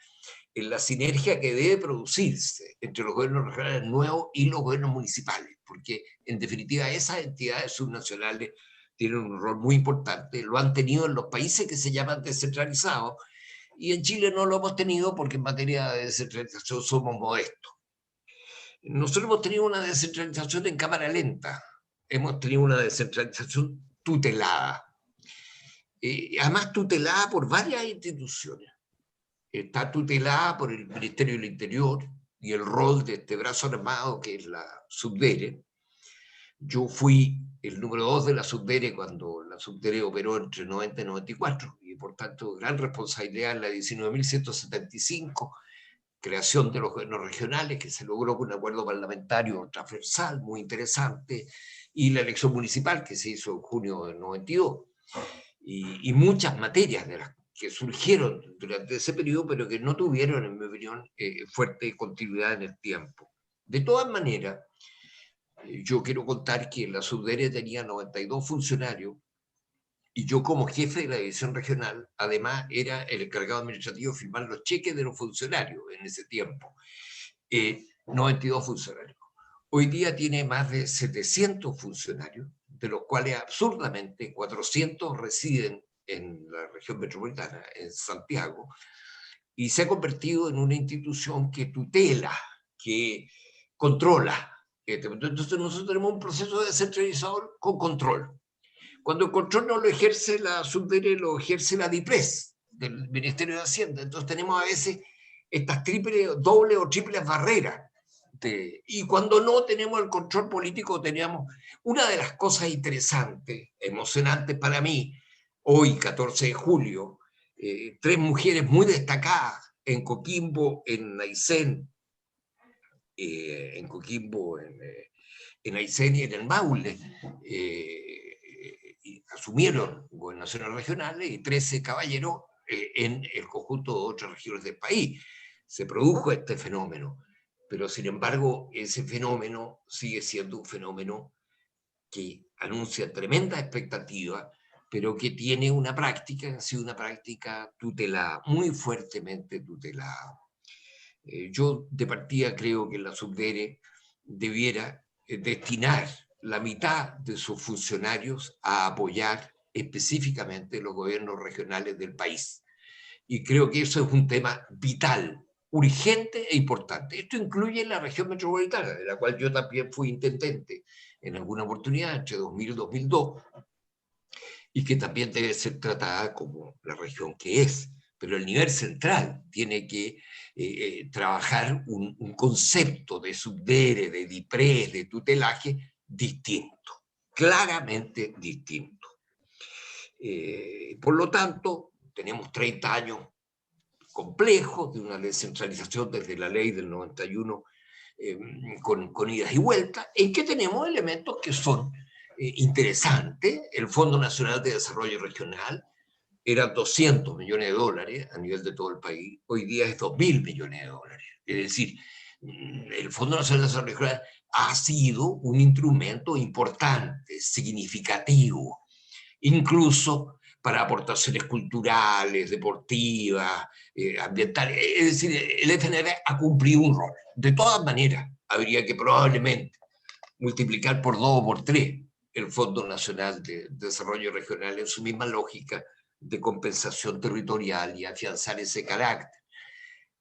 en la sinergia que debe producirse entre los gobiernos regionales nuevos y los gobiernos municipales, porque en definitiva esas entidades subnacionales tienen un rol muy importante, lo han tenido en los países que se llaman descentralizados, y en Chile no lo hemos tenido porque en materia de descentralización somos modestos. Nosotros hemos tenido una descentralización en cámara lenta, hemos tenido una descentralización tutelada, además tutelada por varias instituciones. Está tutelada por el Ministerio del Interior y el rol de este brazo armado que es la Subdere. Yo fui el número 2 de la Subdere cuando la Subdere operó entre 90 y 94, y por tanto gran responsabilidad en la 19.175, creación de los gobiernos regionales, que se logró con un acuerdo parlamentario transversal muy interesante, y la elección municipal que se hizo en junio del 92, y muchas materias de las que surgieron durante ese periodo, pero que no tuvieron, en mi opinión, fuerte continuidad en el tiempo. De todas maneras, yo quiero contar que la Subdere tenía 92 funcionarios, y yo como jefe de la división regional, además era el encargado administrativo de firmar los cheques de los funcionarios en ese tiempo. 92 funcionarios. Hoy día tiene más de 700 funcionarios, de los cuales absurdamente 400 residen en la región metropolitana, en Santiago, y se ha convertido en una institución que tutela, que controla. Entonces nosotros tenemos un proceso descentralizador con control. Cuando el control no lo ejerce la Subdere, lo ejerce la DIPRES, del Ministerio de Hacienda. Entonces tenemos a veces estas dobles o triples barreras. Y cuando no tenemos el control político, teníamos una de las cosas interesantes, emocionantes para mí, hoy, 14 de julio, 3 mujeres muy destacadas en Coquimbo, en Aysén, en Aysén y en el Maule, asumieron gobernaciones regionales, y 13 caballeros en el conjunto de otras regiones del país. Se produjo este fenómeno, pero sin embargo ese fenómeno sigue siendo un fenómeno que anuncia tremenda expectativa, pero que tiene una práctica, ha sido una práctica tutelada, muy fuertemente tutelada. Yo de partida creo que la Subdere debiera destinar la mitad de sus funcionarios a apoyar específicamente los gobiernos regionales del país. Y creo que eso es un tema vital, urgente e importante. Esto incluye la región metropolitana, de la cual yo también fui intendente en alguna oportunidad entre 2000 y 2002, y que también debe ser tratada como la región que es. Pero el nivel central tiene que trabajar un concepto de Subdere, de DIPRES, de tutelaje distinto, claramente distinto. Por lo tanto, tenemos 30 años complejos de una descentralización desde la ley del 91, con idas y vueltas, en que tenemos elementos que son interesantes. El Fondo Nacional de Desarrollo Regional eran 200 millones de dólares a nivel de todo el país, hoy día es 2.000 millones de dólares. Es decir, el Fondo Nacional de Desarrollo Regional ha sido un instrumento importante, significativo, incluso para aportaciones culturales, deportivas, ambientales. Es decir, el FND ha cumplido un rol. De todas maneras, habría que probablemente multiplicar por 2 o por 3 el Fondo Nacional de Desarrollo Regional en su misma lógica de compensación territorial y afianzar ese carácter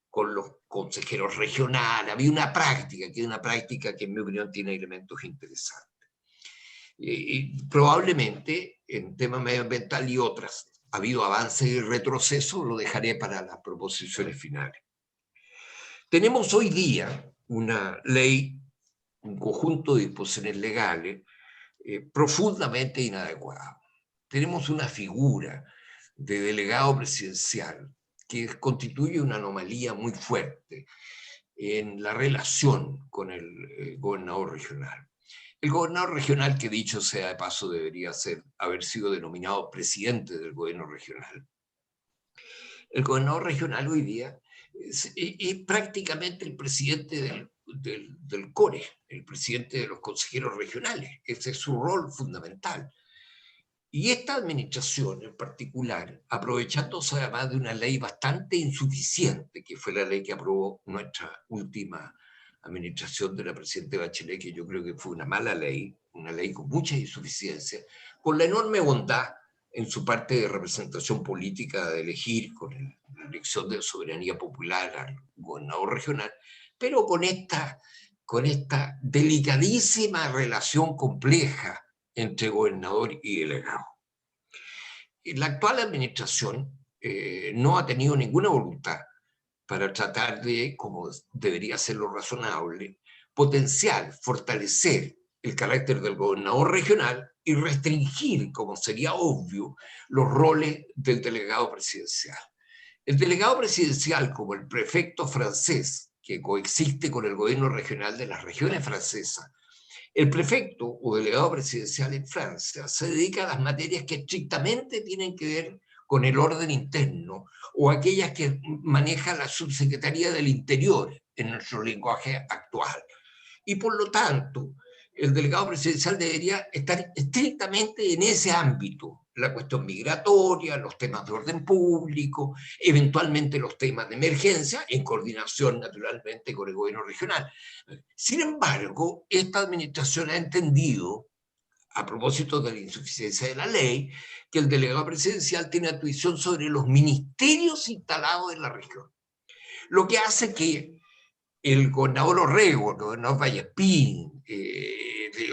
con los consejeros regionales. Había una práctica que en mi opinión tiene elementos interesantes. Y probablemente en tema medioambiental y otras ha habido avances y retrocesos, lo dejaré para las proposiciones finales. Tenemos hoy día una ley, un conjunto de disposiciones legales profundamente inadecuado. Tenemos una figura de delegado presidencial que constituye una anomalía muy fuerte en la relación con el gobernador regional. El gobernador regional, que dicho sea de paso debería haber sido denominado presidente del gobierno regional. El gobernador regional hoy día es prácticamente el presidente del CORE, el presidente de los consejeros regionales. Ese es su rol fundamental. Y esta administración en particular, aprovechándose además de una ley bastante insuficiente, que fue la ley que aprobó nuestra última administración de la presidenta Bachelet, que yo creo que fue una mala ley, una ley con mucha insuficiencia, con la enorme bondad en su parte de representación política de elegir con la elección de soberanía popular al gobernador regional, pero con esta delicadísima relación compleja entre gobernador y delegado. La actual administración no ha tenido ninguna voluntad para tratar de, como debería ser lo razonable, potenciar, fortalecer el carácter del gobernador regional y restringir, como sería obvio, los roles del delegado presidencial. El delegado presidencial, como el prefecto francés, que coexiste con el gobierno regional de las regiones francesas, el prefecto o delegado presidencial en Francia se dedica a las materias que estrictamente tienen que ver con el orden interno o aquellas que maneja la Subsecretaría del Interior en nuestro lenguaje actual. Y por lo tanto, el delegado presidencial debería estar estrictamente en ese ámbito, la cuestión migratoria, los temas de orden público, eventualmente los temas de emergencia, en coordinación naturalmente con el gobierno regional. Sin embargo, esta administración ha entendido, a propósito de la insuficiencia de la ley, que el delegado presidencial tiene atribución sobre los ministerios instalados en la región. Lo que hace que el gobernador Orrego, el gobernador Vallespín,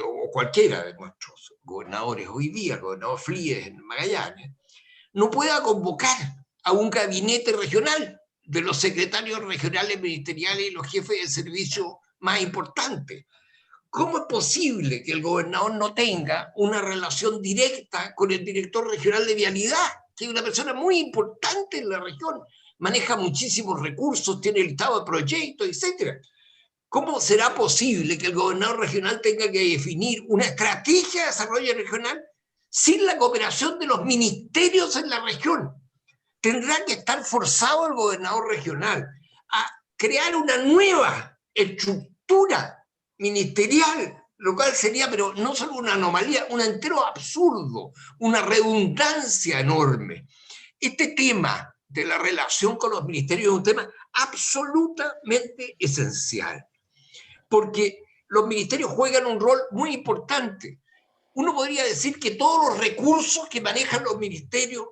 o cualquiera de nuestros gobernadores hoy día, el gobernador Fríes en Magallanes, no pueda convocar a un gabinete regional de los secretarios regionales ministeriales y los jefes de servicio más importantes. ¿Cómo es posible que el gobernador no tenga una relación directa con el director regional de vialidad, que es una persona muy importante en la región? Maneja muchísimos recursos, tiene el listado de proyectos, etc. ¿Cómo será posible que el gobernador regional tenga que definir una estrategia de desarrollo regional sin la cooperación de los ministerios en la región? Tendrá que estar forzado el gobernador regional a crear una nueva estructura ministerial, lo cual sería, pero no solo una anomalía, un entero absurdo, una redundancia enorme. Este tema de la relación con los ministerios es un tema absolutamente esencial, porque los ministerios juegan un rol muy importante. Uno podría decir que todos los recursos que manejan los ministerios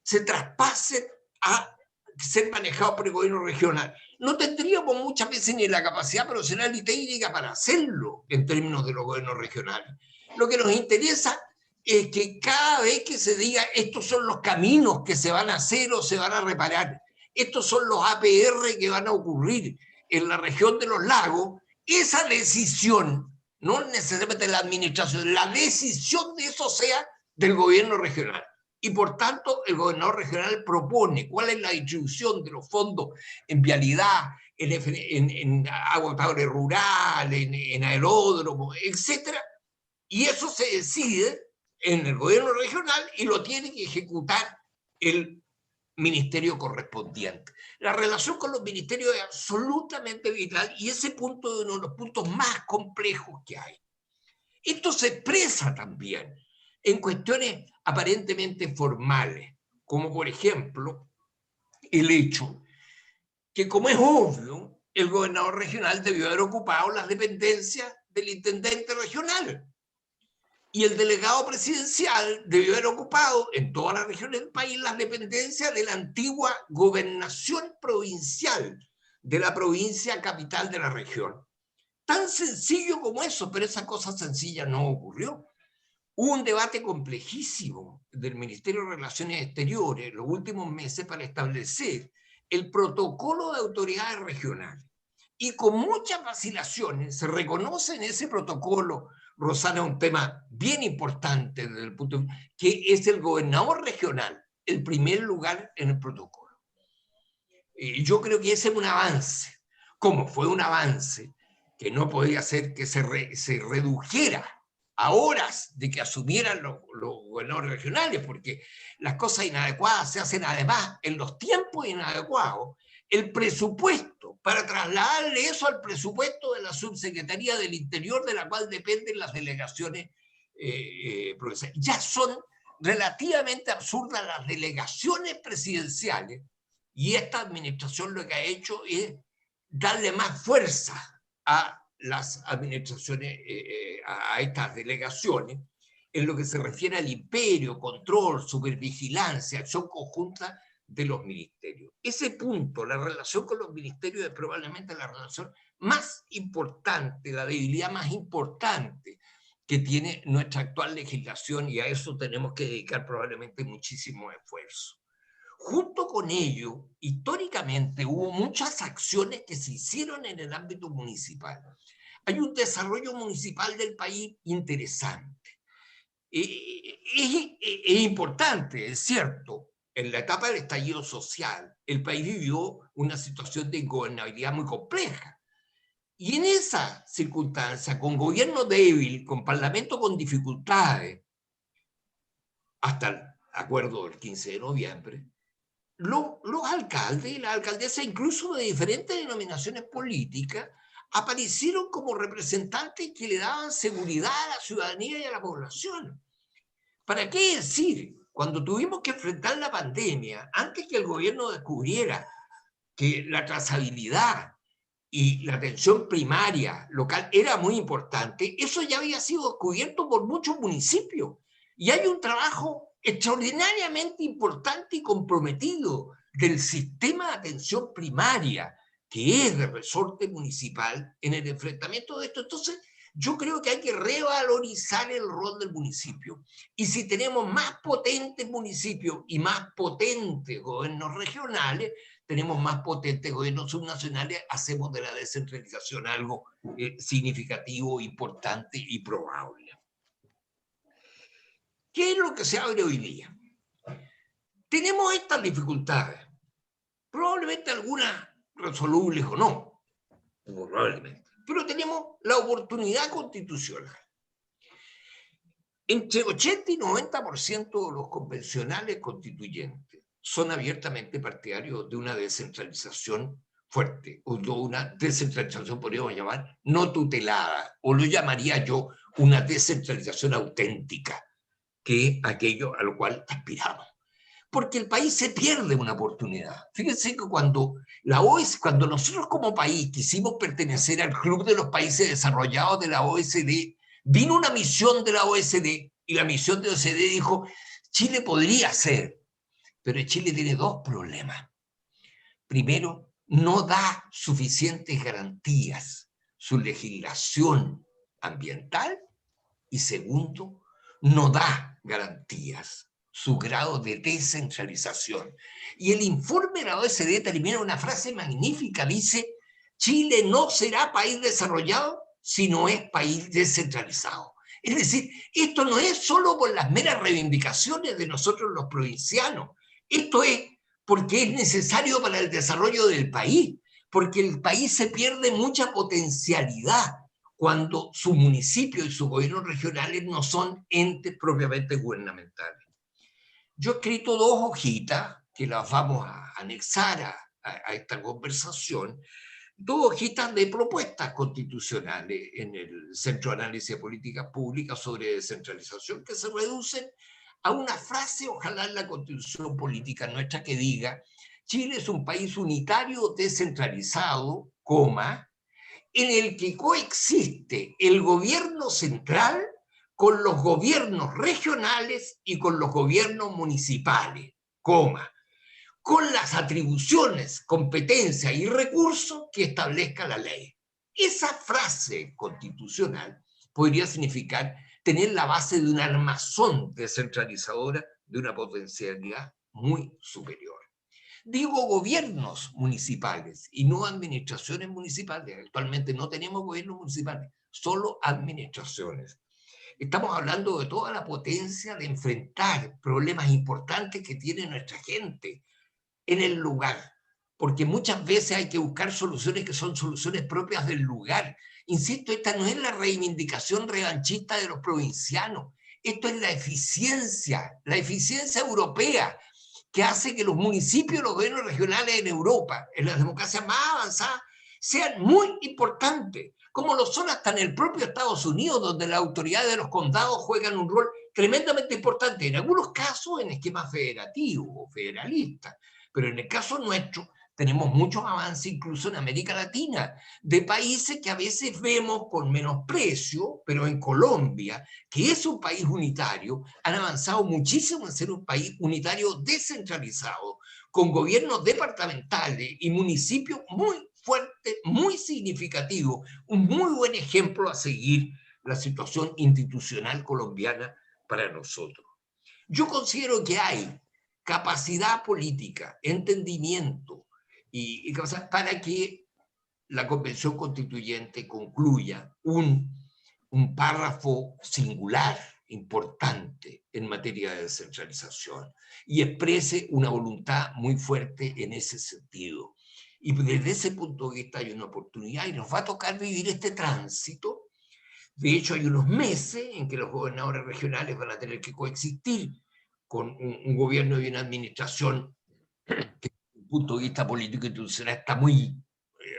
se traspasen a ser manejados por el gobierno regional. No tendríamos muchas veces ni la capacidad profesional y técnica para hacerlo en términos de los gobiernos regionales. Lo que nos interesa es que cada vez que se diga estos son los caminos que se van a hacer o se van a reparar, estos son los APR que van a ocurrir en la región de los lagos, esa decisión, no necesariamente la administración, la decisión de eso sea del gobierno regional. Y por tanto, el gobernador regional propone cuál es la distribución de los fondos en vialidad, en agua potable rural, en aeródromos, etc. Y eso se decide en el gobierno regional y lo tiene que ejecutar el ministerio correspondiente. La relación con los ministerios es absolutamente vital y ese punto es uno de los puntos más complejos que hay. Esto se expresa también en cuestiones aparentemente formales, como por ejemplo el hecho que, como es obvio, el gobernador regional debió haber ocupado las dependencias del intendente regional y el delegado presidencial debió haber ocupado en todas las regiones del país las dependencias de la antigua gobernación provincial de la provincia capital de la región. Tan sencillo como eso, pero esa cosa sencilla no ocurrió. Hubo un debate complejísimo del Ministerio de Relaciones Exteriores en los últimos meses para establecer el protocolo de autoridades regionales. Y con muchas vacilaciones se reconoce en ese protocolo, Rosana, un tema bien importante desde el punto de vista, que es el gobernador regional, el primer lugar en el protocolo. Y yo creo que ese es un avance. Como fue un avance que no podía ser que se redujera a horas de que asumieran los gobernadores regionales, porque las cosas inadecuadas se hacen además en los tiempos inadecuados. El presupuesto, para trasladarle eso al presupuesto de la Subsecretaría del Interior, de la cual dependen las delegaciones provinciales. Ya son relativamente absurdas las delegaciones presidenciales, y esta administración lo que ha hecho es darle más fuerza a las administraciones, a estas delegaciones, en lo que se refiere al imperio, control, supervigilancia, acción conjunta de los ministerios. Ese punto, la relación con los ministerios, es probablemente la relación más importante, la debilidad más importante que tiene nuestra actual legislación, y a eso tenemos que dedicar probablemente muchísimo esfuerzo. Junto con ello, históricamente hubo muchas acciones que se hicieron en el ámbito municipal. Hay un desarrollo municipal del país interesante. Es importante, es cierto. En la etapa del estallido social, el país vivió una situación de ingobernabilidad muy compleja. Y en esa circunstancia, con gobierno débil, con parlamento con dificultades, hasta el acuerdo del 15 de noviembre, los alcaldes y las alcaldesas, incluso de diferentes denominaciones políticas, aparecieron como representantes que le daban seguridad a la ciudadanía y a la población. ¿Para qué decir? Cuando tuvimos que enfrentar la pandemia, antes que el gobierno descubriera que la trazabilidad y la atención primaria local era muy importante, eso ya había sido descubierto por muchos municipios. Y hay un trabajo extraordinariamente importante y comprometido del sistema de atención primaria, que es de resorte municipal, en el enfrentamiento de esto. Entonces, yo creo que hay que revalorizar el rol del municipio. Y si tenemos más potentes municipios y más potentes gobiernos regionales, tenemos más potentes gobiernos subnacionales, hacemos de la descentralización algo significativo, importante y probable. ¿Qué es lo que se abre hoy día? Tenemos estas dificultades, probablemente algunas resolubles o no, probablemente, pero tenemos la oportunidad constitucional. Entre 80 y 90% de los convencionales constituyentes son abiertamente partidarios de una descentralización fuerte, o de una descentralización, podríamos llamar, no tutelada, o lo llamaría yo una descentralización auténtica, que es aquello a lo cual aspiramos. Porque el país se pierde una oportunidad. Fíjense que cuando nosotros como país quisimos pertenecer al Club de los Países Desarrollados de la OECD, vino una misión de la OECD, y la misión de la OECD dijo, Chile podría ser, pero Chile tiene dos problemas. Primero, no da suficientes garantías su legislación ambiental, y segundo, no da garantías su grado de descentralización. Y el informe de la OECD termina una frase magnífica, dice, Chile no será país desarrollado si no es país descentralizado. Es decir, esto no es solo por las meras reivindicaciones de nosotros los provincianos, esto es porque es necesario para el desarrollo del país, porque el país se pierde mucha potencialidad cuando su municipio y sus gobiernos regionales no son entes propiamente gubernamentales. Yo he escrito 2 hojitas que las vamos a anexar a esta conversación, 2 hojitas de propuestas constitucionales en el Centro de Análisis de Políticas Públicas sobre descentralización, que se reducen a una frase, ojalá en la Constitución Política nuestra, que diga: Chile es un país unitario descentralizado, coma, en el que coexiste el gobierno central con los gobiernos regionales y con los gobiernos municipales, coma, con las atribuciones, competencias y recursos que establezca la ley. Esa frase constitucional podría significar tener la base de una armazón descentralizadora de una potencialidad muy superior. Digo gobiernos municipales y no administraciones municipales. Actualmente no tenemos gobiernos municipales, solo administraciones. Estamos hablando de toda la potencia de enfrentar problemas importantes que tiene nuestra gente en el lugar, porque muchas veces hay que buscar soluciones que son soluciones propias del lugar. Insisto, esta no es la reivindicación revanchista de los provincianos, esto es la eficiencia europea, que hace que los municipios, los gobiernos regionales en Europa, en las democracias más avanzadas, sean muy importantes, como lo son hasta en el propio Estados Unidos, donde las autoridades de los condados juegan un rol tremendamente importante, en algunos casos en esquemas federativos o federalistas, pero en el caso nuestro tenemos muchos avances incluso en América Latina, de países que a veces vemos con menosprecio, pero en Colombia, que es un país unitario, han avanzado muchísimo en ser un país unitario descentralizado, con gobiernos departamentales y municipios muy fuertes, muy significativos, un muy buen ejemplo a seguir la situación institucional colombiana para nosotros. Yo considero que hay capacidad política, entendimiento, y para que la Convención Constituyente concluya un párrafo singular, importante en materia de descentralización y exprese una voluntad muy fuerte en ese sentido. Y desde ese punto de vista hay una oportunidad y nos va a tocar vivir este tránsito. De hecho, hay unos meses en que los gobernadores regionales van a tener que coexistir con un gobierno y una administración que desde el punto de vista político institucional está muy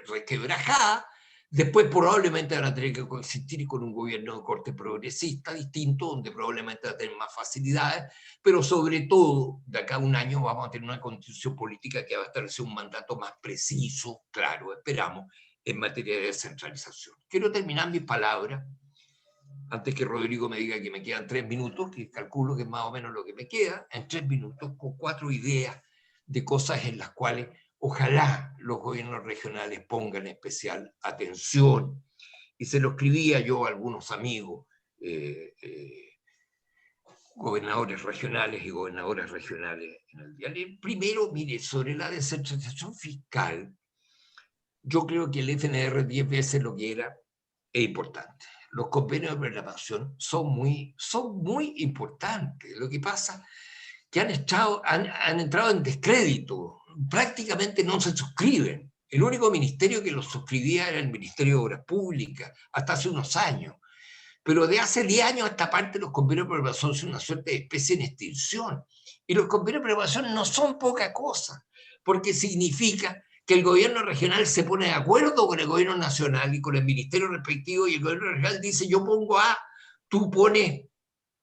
requebrajada. Después probablemente van a tener que coexistir con un gobierno de corte progresista distinto, donde probablemente va a tener más facilidades, pero sobre todo, de acá a un año vamos a tener una constitución política que va a establecer un mandato más preciso, claro, esperamos, en materia de descentralización. Quiero terminar mis palabras, antes que Rodrigo me diga que me quedan 3 minutos, que calculo que es más o menos lo que me queda, en 3 minutos, con 4 ideas de cosas en las cuales ojalá los gobiernos regionales pongan especial atención. Y se lo escribía yo a algunos amigos, gobernadores regionales y gobernadoras regionales en el diario. Primero, mire, sobre la descentralización fiscal, yo creo que el FNR 10 veces lo que era es importante. Los convenios de programación son muy importantes. Lo que pasa es que han entrado en descrédito, prácticamente no se suscriben. El único ministerio que los suscribía era el Ministerio de Obras Públicas, hasta hace unos años. Pero de hace 10 años a esta parte los convenios de programación son una suerte de especie en extinción. Y los convenios de programación no son poca cosa, porque significa que el gobierno regional se pone de acuerdo con el gobierno nacional y con el ministerio respectivo, y el gobierno regional dice, yo pongo A, tú pones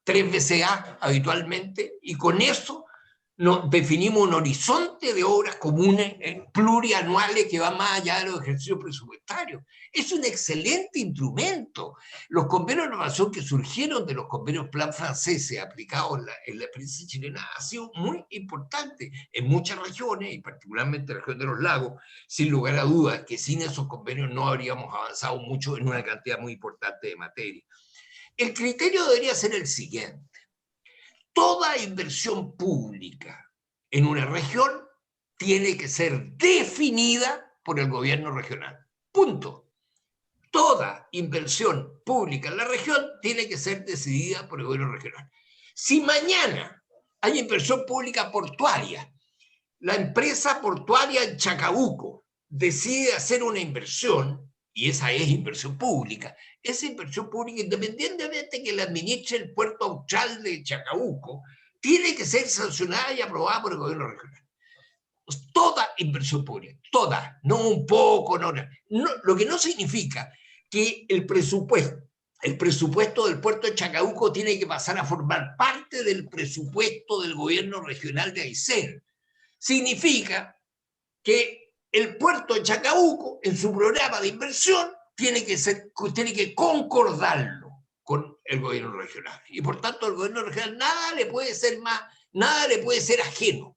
3 veces A habitualmente, y con eso nos definimos un horizonte de obras comunes plurianuales que va más allá de los ejercicios presupuestarios. Es un excelente instrumento. Los convenios de programación que surgieron de los convenios plan franceses aplicados en la experiencia chilena ha sido muy importante en muchas regiones, y particularmente en la región de los lagos, sin lugar a dudas que sin esos convenios no habríamos avanzado mucho en una cantidad muy importante de materia. El criterio debería ser el siguiente. Toda inversión pública en una región tiene que ser definida por el gobierno regional. Punto. Toda inversión pública en la región tiene que ser decidida por el gobierno regional. Si mañana hay inversión pública portuaria, la empresa portuaria en Chacabuco decide hacer una inversión, y esa es inversión pública, esa inversión pública, independientemente que la administre el puerto austral de Chacabuco, tiene que ser sancionada y aprobada por el gobierno regional. Toda inversión pública, toda, no un poco, no, lo que no significa que el presupuesto del puerto de Chacabuco tiene que pasar a formar parte del presupuesto del gobierno regional de Aysén. Significa que el puerto de Chacabuco, en su programa de inversión, tiene que concordarlo con el gobierno regional. Y por tanto, el gobierno regional nada le puede ser ajeno.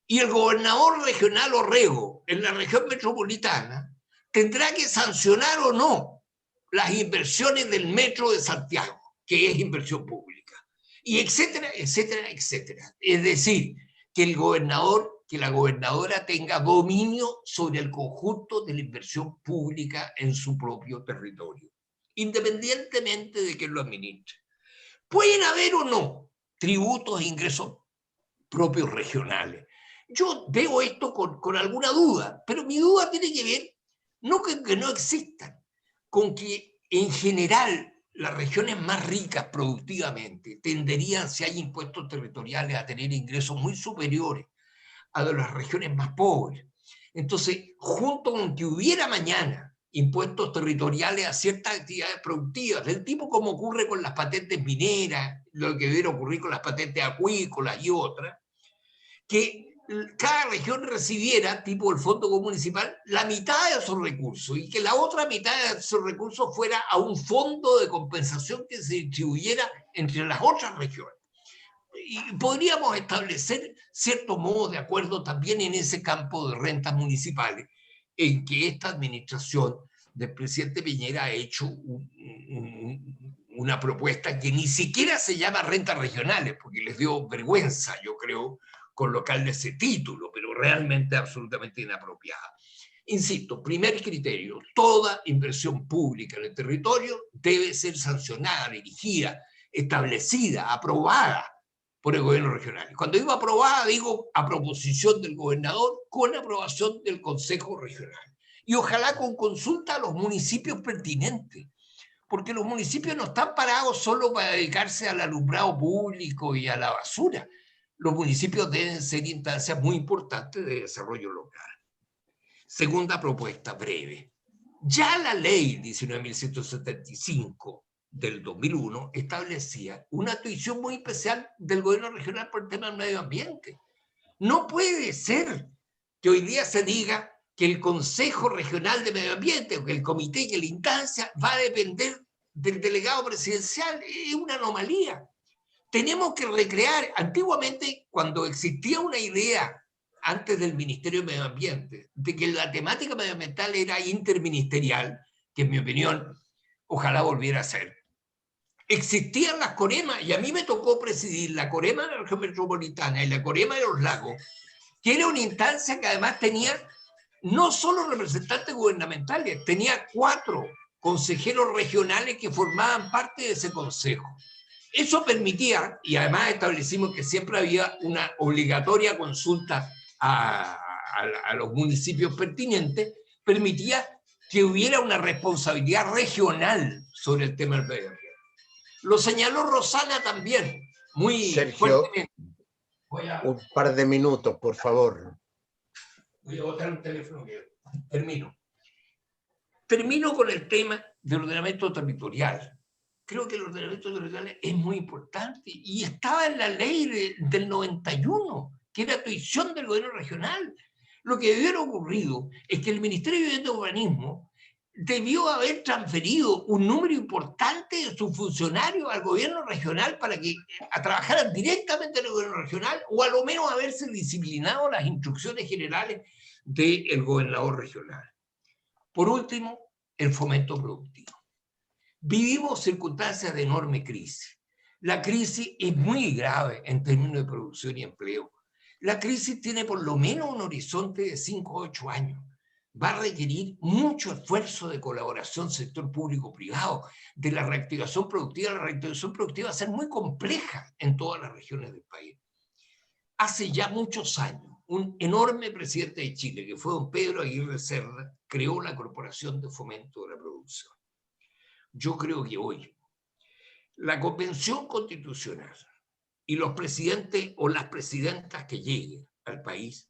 Y el gobernador regional Orrego, en la región metropolitana, tendrá que sancionar o no las inversiones del metro de Santiago. que es inversión pública, y etcétera, etcétera, etcétera. Es decir, que el gobernador, que la gobernadora tenga dominio sobre el conjunto de la inversión pública en su propio territorio, independientemente de que lo administre. Pueden haber o no tributos e ingresos propios regionales. Yo veo esto con alguna duda, pero mi duda tiene que ver no con que no existan, con que en general las regiones más ricas productivamente tenderían, si hay impuestos territoriales, a tener ingresos muy superiores a de las regiones más pobres. Entonces, junto con que hubiera mañana impuestos territoriales a ciertas actividades productivas, del tipo como ocurre con las patentes mineras, lo que debería ocurrir con las patentes acuícolas y otras, que cada región recibiera, tipo el Fondo Municipal, la mitad de sus recursos y que la otra mitad de sus recursos fuera a un fondo de compensación que se distribuyera entre las otras regiones. Y podríamos establecer cierto modo de acuerdo también en ese campo de rentas municipales, en que esta administración del presidente Piñera ha hecho una propuesta que ni siquiera se llama rentas regionales, porque les dio vergüenza, yo creo, colocarle ese título, pero realmente absolutamente inapropiada. Insisto, primer criterio, toda inversión pública en el territorio debe ser sancionada, dirigida, establecida, aprobada por el gobierno regional. Cuando digo aprobada, digo a proposición del gobernador con aprobación del Consejo Regional. Y ojalá con consulta a los municipios pertinentes, porque los municipios no están parados solo para dedicarse al alumbrado público y a la basura. Los municipios deben ser instancias muy importantes de desarrollo local. Segunda propuesta breve. Ya la ley 19.175 del 2001 establecía una atribución muy especial del gobierno regional por el tema del medio ambiente. No puede ser que hoy día se diga que el Consejo Regional de Medio Ambiente o que el comité, que la instancia va a depender del delegado presidencial. Es una anomalía. Tenemos que recrear, antiguamente cuando existía una idea antes del Ministerio de Medio Ambiente, de que la temática medioambiental era interministerial, que en mi opinión ojalá volviera a ser. Existían las coremas, y a mí me tocó presidir la corema de la región metropolitana y la corema de los lagos, que era una instancia que además tenía no solo representantes gubernamentales, tenía 4 consejeros regionales que formaban parte de ese consejo. Eso permitía, y además establecimos que siempre había una obligatoria consulta a los municipios pertinentes, permitía que hubiera una responsabilidad regional sobre el tema del medio ambiente. Lo señaló Rosana también, muy Sergio, fuertemente. un par de minutos, por favor. Voy a botar un teléfono que termino. Termino con el tema del ordenamiento territorial. Creo que el ordenamiento territorial es muy importante y estaba en la ley del 91, que era tuición del gobierno regional. Lo que debió haber ocurrido es que el Ministerio de Vivienda y Urbanismo debió haber transferido un número importante de sus funcionarios al gobierno regional para que trabajaran directamente en el gobierno regional, o a lo menos haberse disciplinado las instrucciones generales del gobernador regional. Por último, el fomento productivo. Vivimos circunstancias de enorme crisis. La crisis es muy grave en términos de producción y empleo. La crisis tiene por lo menos un horizonte de 5 o 8 años. Va a requerir mucho esfuerzo de colaboración sector público-privado, de la reactivación productiva. La reactivación productiva va a ser muy compleja en todas las regiones del país. Hace ya muchos años, un enorme presidente de Chile, que fue don Pedro Aguirre Cerda, creó la Corporación de Fomento de la Producción. Yo creo que hoy la Convención Constitucional y los presidentes o las presidentas que lleguen al país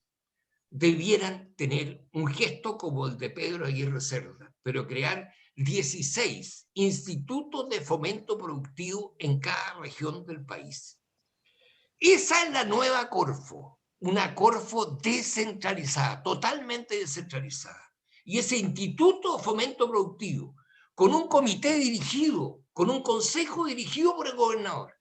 debieran tener un gesto como el de Pedro Aguirre Cerda, pero crear 16 institutos de fomento productivo en cada región del país. Esa es la nueva Corfo, una Corfo descentralizada, totalmente descentralizada. Y ese instituto de fomento productivo, con un comité dirigido, con un consejo dirigido por el gobernador,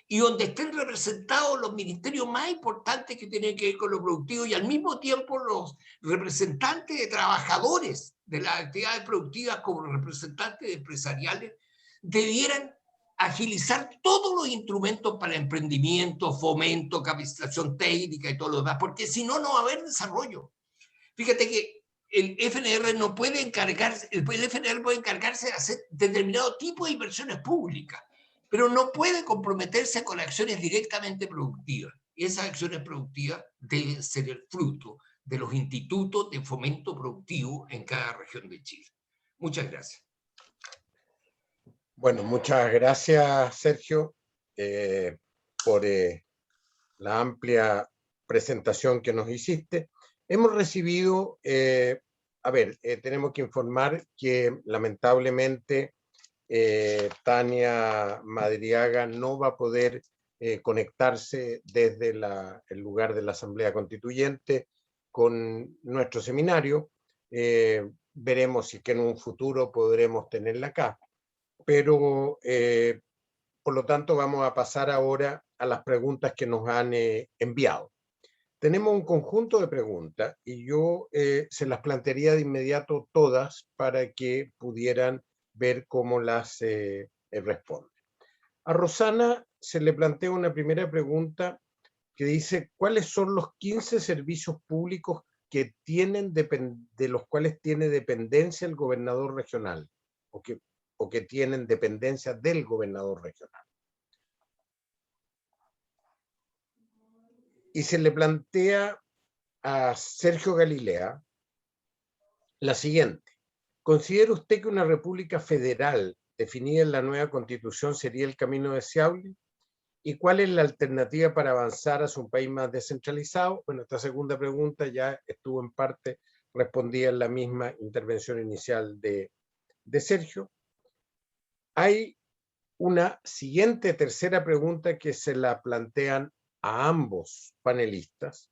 y donde estén representados los ministerios más importantes que tienen que ver con lo productivo y al mismo tiempo los representantes de trabajadores de las actividades productivas como representantes empresariales, debieran agilizar todos los instrumentos para emprendimiento, fomento, capacitación técnica y todo lo demás, porque si no, no va a haber desarrollo. Fíjate que el FNR no puede encargarse, el FNR puede encargarse de hacer determinado tipo de inversiones públicas, pero no puede comprometerse con acciones directamente productivas. Y esas acciones productivas deben ser el fruto de los institutos de fomento productivo en cada región de Chile. Muchas gracias. Bueno, muchas gracias, Sergio, por la amplia presentación que nos hiciste. Hemos recibido, tenemos que informar que lamentablemente Tania Madriaga no va a poder conectarse desde el lugar de la Asamblea Constituyente con nuestro seminario. Veremos si es que en un futuro podremos tenerla acá. Pero, por lo tanto, vamos a pasar ahora a las preguntas que nos han enviado. Tenemos un conjunto de preguntas y yo se las plantearía de inmediato todas para que pudieran ver cómo las responden. A Rosana se le plantea una primera pregunta que dice: ¿cuáles son los 15 servicios públicos que tienen de los cuales tiene dependencia el gobernador regional o que tienen dependencia del gobernador regional? Y se le plantea a Sergio Galilea la siguiente: ¿considera usted que una república federal definida en la nueva Constitución sería el camino deseable? ¿Y cuál es la alternativa para avanzar hacia un país más descentralizado? Bueno, esta segunda pregunta ya estuvo en parte respondida en la misma intervención inicial de Sergio. Hay una siguiente, tercera pregunta que se la plantean a ambos panelistas.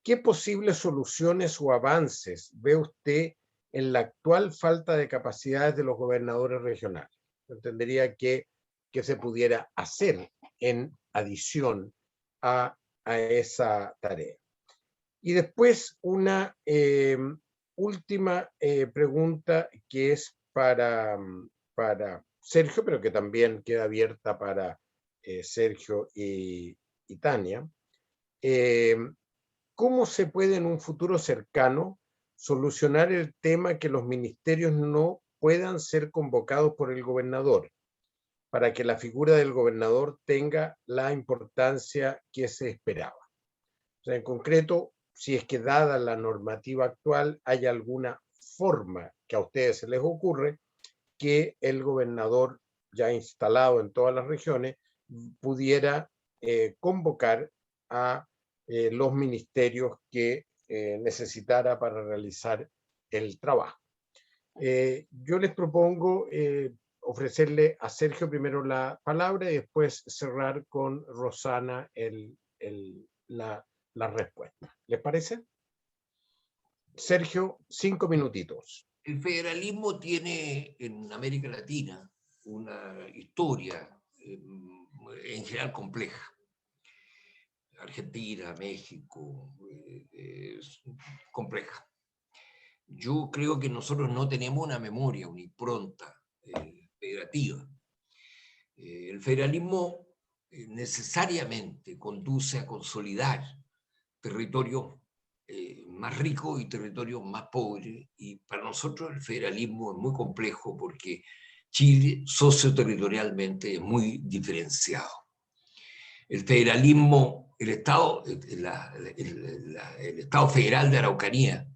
¿Qué posibles soluciones o avances ve usted en la actual falta de capacidades de los gobernadores regionales? Entendería que se pudiera hacer en adición a esa tarea. Y después una última pregunta que es para Sergio, pero que también queda abierta para Sergio y Tania. ¿Cómo se puede en un futuro cercano solucionar el tema que los ministerios no puedan ser convocados por el gobernador, para que la figura del gobernador tenga la importancia que se esperaba? O sea, en concreto, si es que dada la normativa actual hay alguna forma que a ustedes se les ocurre que el gobernador ya instalado en todas las regiones pudiera convocar a los ministerios que necesitara para realizar el trabajo. Yo les propongo ofrecerle a Sergio primero la palabra y después cerrar con Rosana la respuesta. ¿Les parece? Sergio, 5 minutitos. El federalismo tiene en América Latina una historia en general compleja. Argentina, México, es compleja. Yo creo que nosotros no tenemos una memoria, una impronta federativa. El federalismo necesariamente conduce a consolidar territorios más ricos y territorios más pobres, y para nosotros el federalismo es muy complejo porque Chile socioterritorialmente es muy diferenciado. El federalismo, el Estado federal de Araucanía,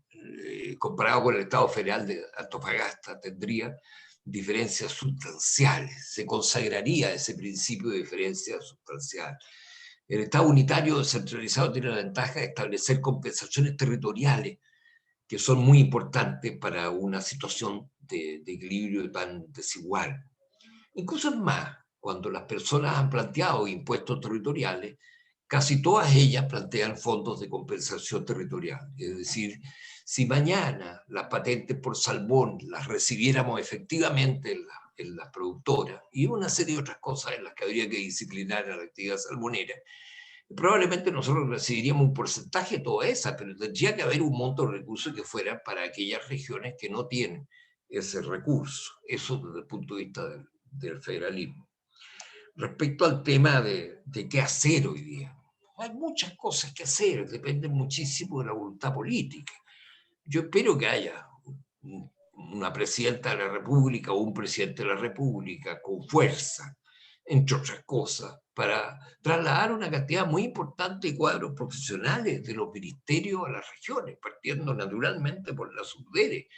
comparado con el Estado federal de Antofagasta, tendría diferencias sustanciales, se consagraría ese principio de diferencia sustancial. El Estado unitario descentralizado tiene la ventaja de establecer compensaciones territoriales que son muy importantes para una situación de equilibrio tan desigual. Incluso es más, cuando las personas han planteado impuestos territoriales, casi todas ellas plantean fondos de compensación territorial. Es decir, si mañana las patentes por salmón las recibiéramos efectivamente en las productoras y una serie de otras cosas en las que habría que disciplinar a la actividad salmonera, probablemente nosotros recibiríamos un porcentaje de toda esa, pero tendría que haber un monto de recursos que fuera para aquellas regiones que no tienen ese recurso. Eso desde el punto de vista del federalismo. respecto al tema de qué hacer hoy día. Hay muchas cosas que hacer, depende muchísimo de la voluntad política. Yo espero que haya una presidenta de la República o un presidente de la República con fuerza, entre otras cosas, para trasladar una cantidad muy importante de cuadros profesionales de los ministerios a las regiones, partiendo naturalmente por la Subdere.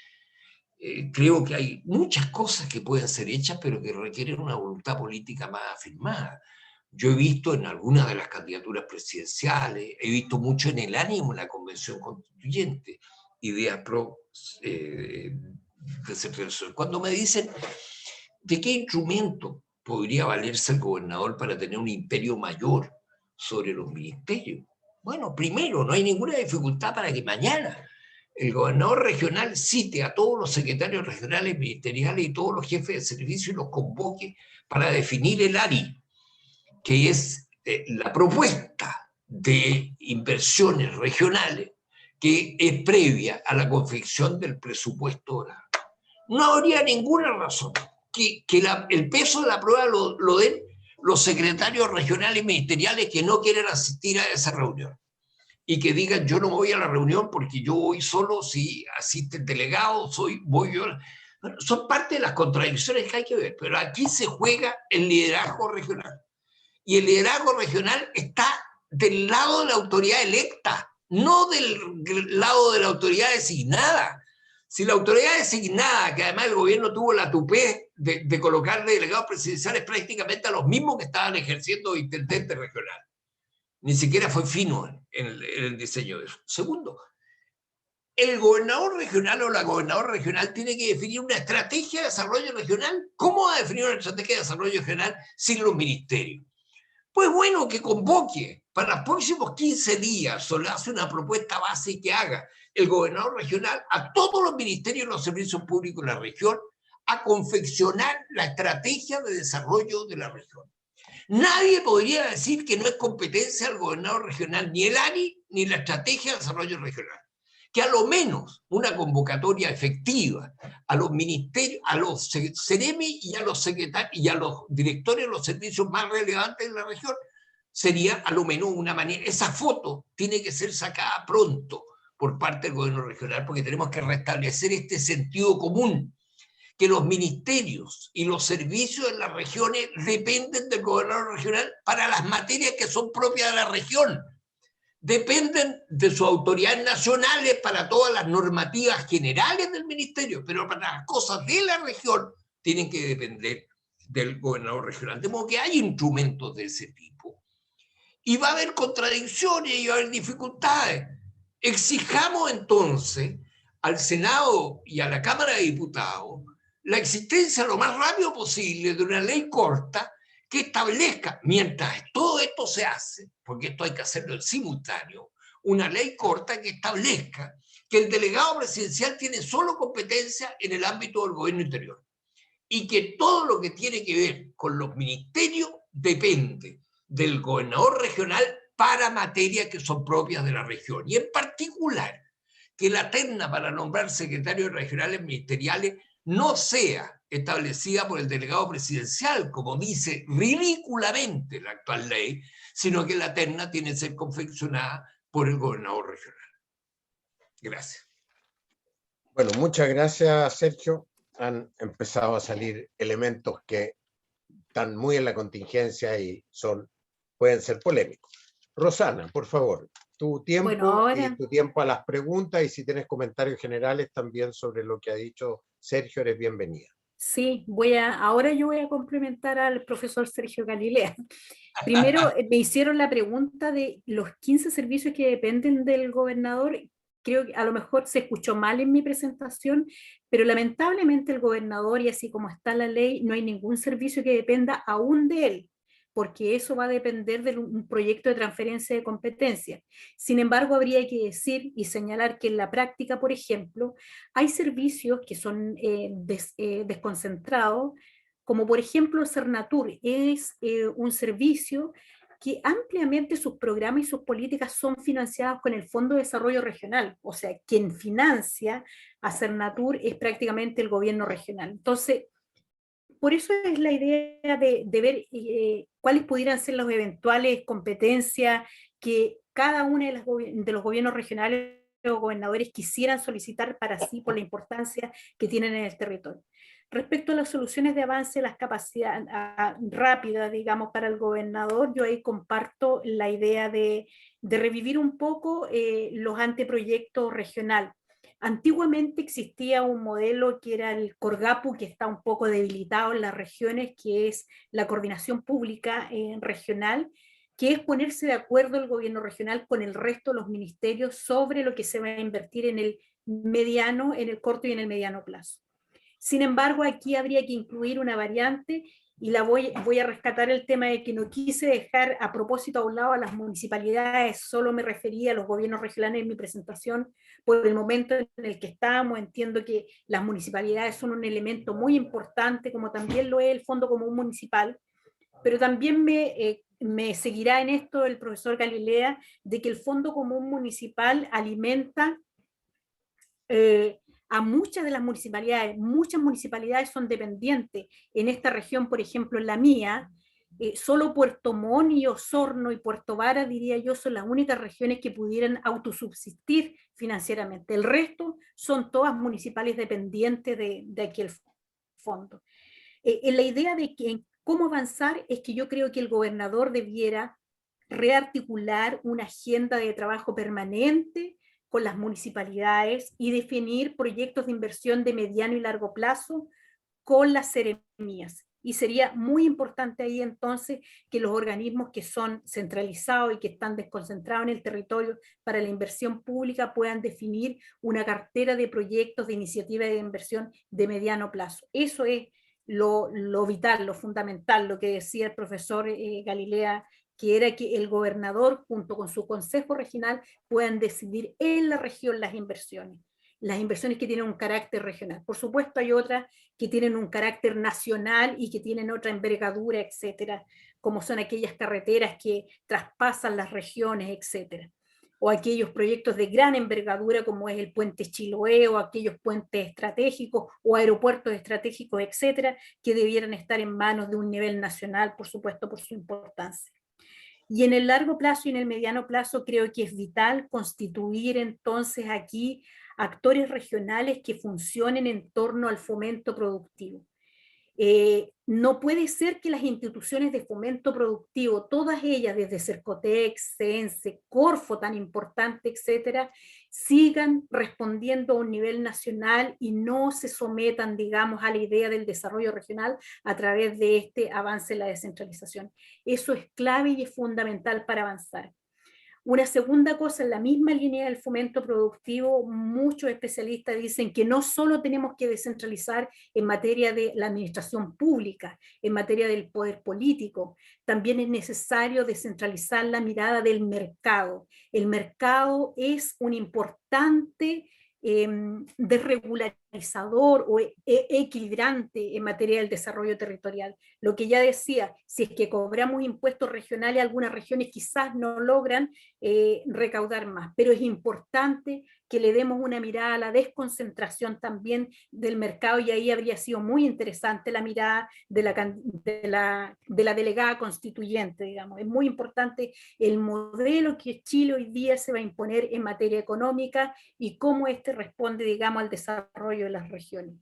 Creo que hay muchas cosas que pueden ser hechas, pero que requieren una voluntad política más afirmada. Yo he visto en algunas de las candidaturas presidenciales, he visto mucho en el ánimo en la Convención Constituyente, ideas pro descentralización. Cuando me dicen de qué instrumento podría valerse el gobernador para tener un imperio mayor sobre los ministerios. Bueno, primero, no hay ninguna dificultad para que mañana el gobernador regional cite a todos los secretarios regionales ministeriales y todos los jefes de servicio y los convoque para definir el ARI, que es la propuesta de inversiones regionales que es previa a la confección del presupuesto. No habría ninguna razón que el peso de la prueba lo den los secretarios regionales ministeriales que no quieren asistir a esa reunión y que digan yo no voy a la reunión porque yo voy solo, si asiste el delegado, voy yo. Bueno, son parte de las contradicciones que hay que ver, pero aquí se juega el liderazgo regional. Y el liderazgo regional está del lado de la autoridad electa, no del lado de la autoridad designada. Si la autoridad designada, que además el gobierno tuvo la tupé de colocar delegados presidenciales prácticamente a los mismos que estaban ejerciendo intendente regional, ni siquiera fue fino en el diseño de eso. Segundo, el gobernador regional o la gobernadora regional tiene que definir una estrategia de desarrollo regional. ¿Cómo va a definir una estrategia de desarrollo regional sin los ministerios? Pues bueno, que convoque para los próximos 15 días, o le hace una propuesta base y que haga el gobernador regional a todos los ministerios y los servicios públicos de la región a confeccionar la estrategia de desarrollo de la región. Nadie podría decir que no es competencia del gobernador regional, ni el ANI, ni la estrategia de desarrollo regional. Que a lo menos una convocatoria efectiva a los ministerios, a los CEREMI y a los secretarios y a los directores de los servicios más relevantes de la región sería a lo menos una manera. Esa foto tiene que ser sacada pronto por parte del gobierno regional porque tenemos que restablecer este sentido común, que los ministerios y los servicios en las regiones dependen del gobernador regional para las materias que son propias de la región. Dependen de sus autoridades nacionales para todas las normativas generales del ministerio, pero para las cosas de la región tienen que depender del gobernador regional. De modo que hay instrumentos de ese tipo. Y va a haber contradicciones y va a haber dificultades. Exijamos entonces al Senado y a la Cámara de Diputados la existencia lo más rápido posible de una ley corta que establezca, mientras todo esto se hace, porque esto hay que hacerlo en simultáneo, una ley corta que establezca que el delegado presidencial tiene solo competencia en el ámbito del gobierno interior y que todo lo que tiene que ver con los ministerios depende del gobernador regional para materias que son propias de la región. Y en particular, que la terna para nombrar secretarios regionales ministeriales no sea establecida por el delegado presidencial, como dice ridículamente la actual ley, sino que la terna tiene que ser confeccionada por el gobernador regional. Gracias. Bueno, muchas gracias, Sergio. Han empezado a salir elementos que están muy en la contingencia y pueden ser polémicos. Rosana, por favor, tu tiempo, y tu tiempo a las preguntas, y si tienes comentarios generales también sobre lo que ha dicho Sergio, eres bienvenida. Sí, ahora yo voy a complementar al profesor Sergio Galilea. Primero, me hicieron la pregunta de los 15 servicios que dependen del gobernador. Creo que a lo mejor se escuchó mal en mi presentación, pero lamentablemente el gobernador, y así como está la ley, no hay ningún servicio que dependa aún de él, porque eso va a depender de un proyecto de transferencia de competencia. Sin embargo, habría que decir y señalar que en la práctica, por ejemplo, hay servicios que son desconcentrados, como por ejemplo Cernatur, es un servicio que ampliamente sus programas y sus políticas son financiadas con el Fondo de Desarrollo Regional, o sea, quien financia a Cernatur es prácticamente el gobierno regional. Entonces, por eso es la idea de ver cuáles pudieran ser las eventuales competencias que cada uno de los gobiernos regionales o gobernadores quisieran solicitar para sí por la importancia que tienen en el territorio. Respecto a las soluciones de avance, las capacidades rápidas, digamos, para el gobernador, yo ahí comparto la idea de revivir un poco los anteproyectos regionales. Antiguamente existía un modelo que era el Corgapu, que está un poco debilitado en las regiones, que es la coordinación pública regional, que es ponerse de acuerdo el gobierno regional con el resto de los ministerios sobre lo que se va a invertir en el mediano, en el corto y en el mediano plazo. Sin embargo, aquí habría que incluir una variante y voy a rescatar el tema de que no quise dejar a propósito a un lado a las municipalidades, solo me refería a los gobiernos regionales en mi presentación por el momento en el que estamos. Entiendo que las municipalidades son un elemento muy importante, como también lo es el Fondo Común Municipal, pero también me seguirá en esto el profesor Galilea, de que el Fondo Común Municipal alimenta a muchas de las muchas municipalidades son dependientes. En esta región, por ejemplo, en la mía, solo Puerto Montt y Osorno y Puerto Vara, diría yo, son las únicas regiones que pudieran autosubsistir financieramente. El resto son todas municipales dependientes de aquel fondo. La idea de que cómo avanzar es que yo creo que el gobernador debiera rearticular una agenda de trabajo permanente con las municipalidades y definir proyectos de inversión de mediano y largo plazo con las seremías. Y sería muy importante ahí entonces que los organismos que son centralizados y que están desconcentrados en el territorio para la inversión pública puedan definir una cartera de proyectos de iniciativa de inversión de mediano plazo. Eso es lo vital, lo fundamental, lo que decía el profesor Galilea, que era que el gobernador junto con su consejo regional puedan decidir en la región las inversiones que tienen un carácter regional. Por supuesto hay otras que tienen un carácter nacional y que tienen otra envergadura, etcétera, como son aquellas carreteras que traspasan las regiones, etcétera, o aquellos proyectos de gran envergadura como es el puente Chiloé o aquellos puentes estratégicos o aeropuertos estratégicos, etcétera, que debieran estar en manos de un nivel nacional, por supuesto, por su importancia. Y en el largo plazo y en el mediano plazo creo que es vital constituir entonces aquí actores regionales que funcionen en torno al fomento productivo. No puede ser que las instituciones de fomento productivo, todas ellas, desde Cercotex, CENSE, Corfo, tan importante, etcétera, sigan respondiendo a un nivel nacional y no se sometan, digamos, a la idea del desarrollo regional a través de este avance en la descentralización. Eso es clave y es fundamental para avanzar. Una segunda cosa, en la misma línea del fomento productivo, muchos especialistas dicen que no solo tenemos que descentralizar en materia de la administración pública, en materia del poder político, también es necesario descentralizar la mirada del mercado. El mercado es un importante desregularizador o equilibrante en materia del desarrollo territorial. Lo que ya decía, si es que cobramos impuestos regionales, algunas regiones quizás no logran recaudar más, pero es importante que le demos una mirada a la desconcentración también del mercado, y ahí habría sido muy interesante la mirada de la delegada constituyente, digamos. Es muy importante el modelo que Chile hoy día se va a imponer en materia económica y cómo este responde, digamos, al desarrollo de las regiones.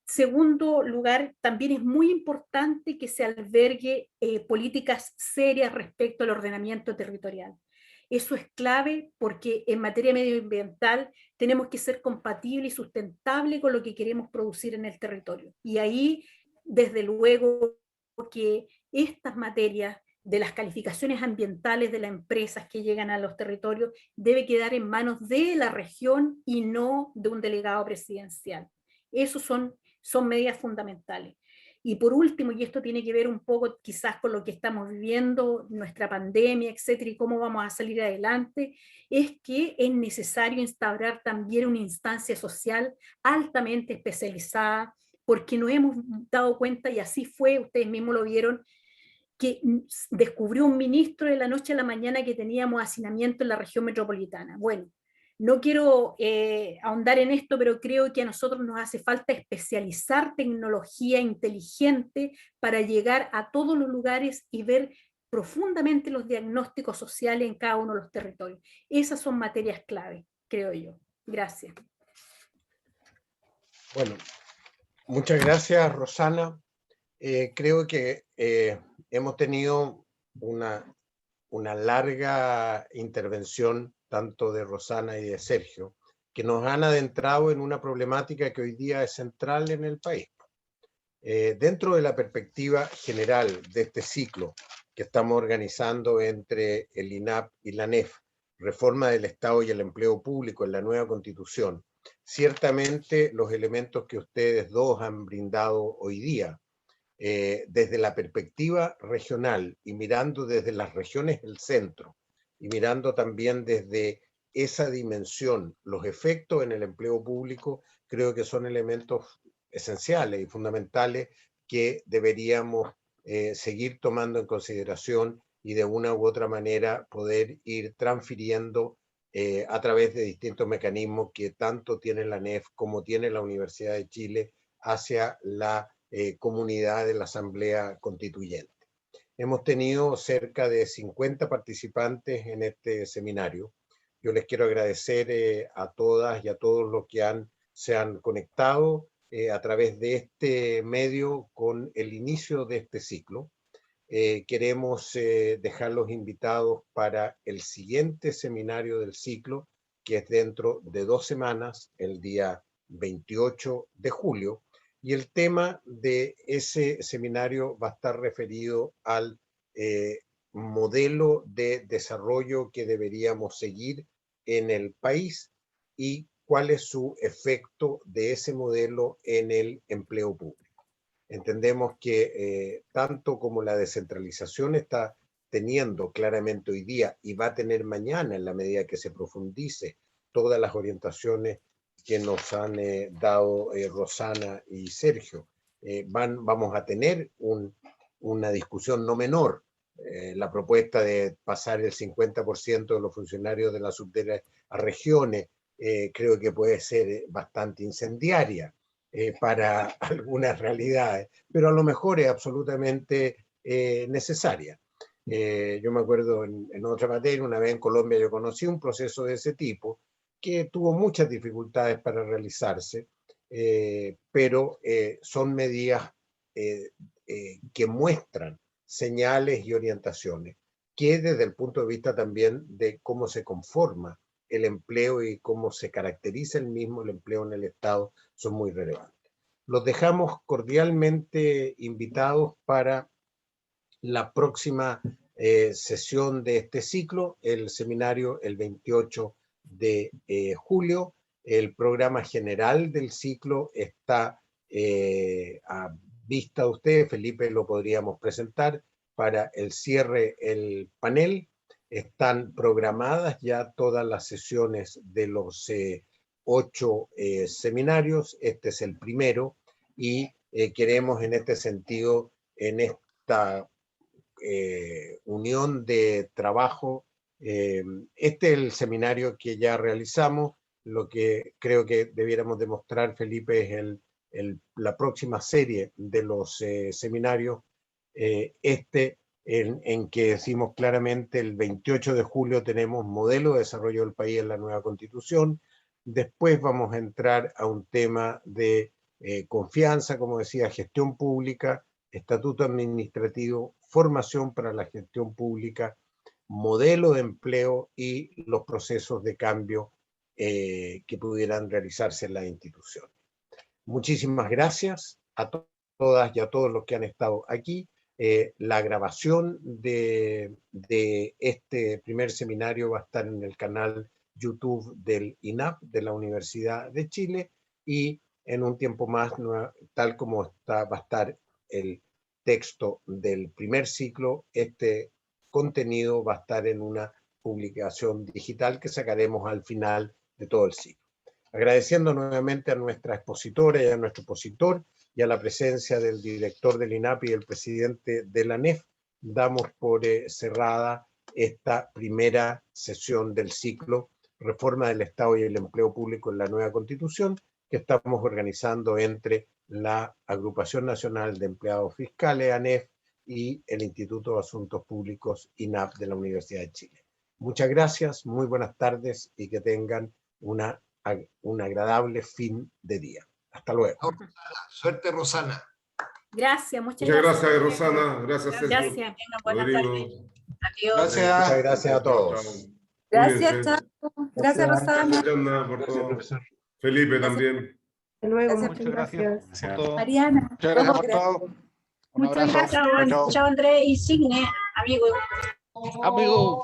Segundo lugar, también es muy importante que se albergue políticas serias respecto al ordenamiento territorial. Eso es clave porque en materia medioambiental tenemos que ser compatible y sustentable con lo que queremos producir en el territorio. Y ahí, desde luego, que estas materias de las calificaciones ambientales de las empresas que llegan a los territorios debe quedar en manos de la región y no de un delegado presidencial. Esos son medidas fundamentales. Y por último, y esto tiene que ver un poco quizás con lo que estamos viviendo, nuestra pandemia, etcétera, y cómo vamos a salir adelante, es que es necesario instaurar también una instancia social altamente especializada, porque nos hemos dado cuenta, y así fue, ustedes mismos lo vieron, que descubrió un ministro de la noche a la mañana que teníamos hacinamiento en la región metropolitana. Bueno, No quiero ahondar en esto, pero creo que a nosotros nos hace falta especializar tecnología inteligente para llegar a todos los lugares y ver profundamente los diagnósticos sociales en cada uno de los territorios. Esas son materias clave, creo yo. Gracias. Bueno, muchas gracias, Rosana. Creo que hemos tenido una larga intervención, tanto de Rosana y de Sergio, que nos han adentrado en una problemática que hoy día es central en el país. Dentro de la perspectiva general de este ciclo que estamos organizando entre el INAP y la ANEF, reforma del Estado y el empleo público en la nueva Constitución, ciertamente los elementos que ustedes dos han brindado hoy día, desde la perspectiva regional y mirando desde las regiones del centro y mirando también desde esa dimensión, los efectos en el empleo público, creo que son elementos esenciales y fundamentales que deberíamos seguir tomando en consideración y de una u otra manera poder ir transfiriendo a través de distintos mecanismos que tanto tiene la ANEF como tiene la Universidad de Chile hacia la comunidad de la Asamblea Constituyente. Hemos tenido cerca de 50 participantes en este seminario. Yo les quiero agradecer a todas y a todos los que se han conectado a través de este medio con el inicio de este ciclo. Queremos dejarlos invitados para el siguiente seminario del ciclo, que es dentro de 2 semanas, el día 28 de julio, y el tema de ese seminario va a estar referido al modelo de desarrollo que deberíamos seguir en el país y cuál es su efecto de ese modelo en el empleo público. Entendemos que tanto como la descentralización está teniendo claramente hoy día y va a tener mañana en la medida que se profundice todas las orientaciones que nos han dado Rosana y Sergio, vamos a tener una discusión no menor. La propuesta de pasar el 50% de los funcionarios de la subdere a regiones creo que puede ser bastante incendiaria para algunas realidades, pero a lo mejor es absolutamente necesaria. Yo me acuerdo en otra materia, una vez en Colombia yo conocí un proceso de ese tipo que tuvo muchas dificultades para realizarse, pero son medidas que muestran señales y orientaciones que desde el punto de vista también de cómo se conforma el empleo y cómo se caracteriza el mismo el empleo en el Estado son muy relevantes. Los dejamos cordialmente invitados para la próxima sesión de este ciclo, el seminario el 28 de julio. El programa general del ciclo está a vista de ustedes. Felipe lo podríamos presentar para el cierre el panel. Están programadas ya todas las sesiones de los 8 seminarios. Este es el primero y queremos en este sentido, en esta unión de trabajo, este es el seminario que ya realizamos. Lo que creo que debiéramos demostrar, Felipe, es la próxima serie de los seminarios, en que decimos claramente el 28 de julio tenemos modelo de desarrollo del país en la nueva Constitución. Después vamos a entrar a un tema de confianza, como decía, gestión pública, estatuto administrativo, formación para la gestión pública, modelo de empleo y los procesos de cambio que pudieran realizarse en las instituciones. Muchísimas gracias a todas y a todos los que han estado aquí. La grabación de este primer seminario va a estar en el canal YouTube del INAP, de la Universidad de Chile, y en un tiempo más, tal como va a estar el texto del primer ciclo, este contenido va a estar en una publicación digital que sacaremos al final de todo el ciclo. Agradeciendo nuevamente a nuestra expositora y a nuestro expositor y a la presencia del director del INAP y el presidente de la ANEF, damos por cerrada esta primera sesión del ciclo reforma del Estado y el empleo público en la nueva Constitución, que estamos organizando entre la Agrupación Nacional de Empleados Fiscales, ANEF, y el Instituto de Asuntos Públicos, INAP, de la Universidad de Chile. Muchas gracias, muy buenas tardes y que tengan un agradable fin de día. Hasta luego. Suerte, Rosana. Gracias, muchas Muchas gracias. gracias, Rosana. Gracias, Sergio. Gracias. Buenas Rodrigo. tardes. Adiós. Muchas gracias a todos. Chao. Gracias, Cuídense. chao. Gracias, Rosana. Gracias, Yanna, por Gracias, todo. profesor. Felipe también. Hasta luego. Muchas gracias por todo. Mariana. Muchas gracias por Gracias. todo. Un Muchas abrazo. gracias. Chao. Chao, Andrés y Signe, amigo. Amigo.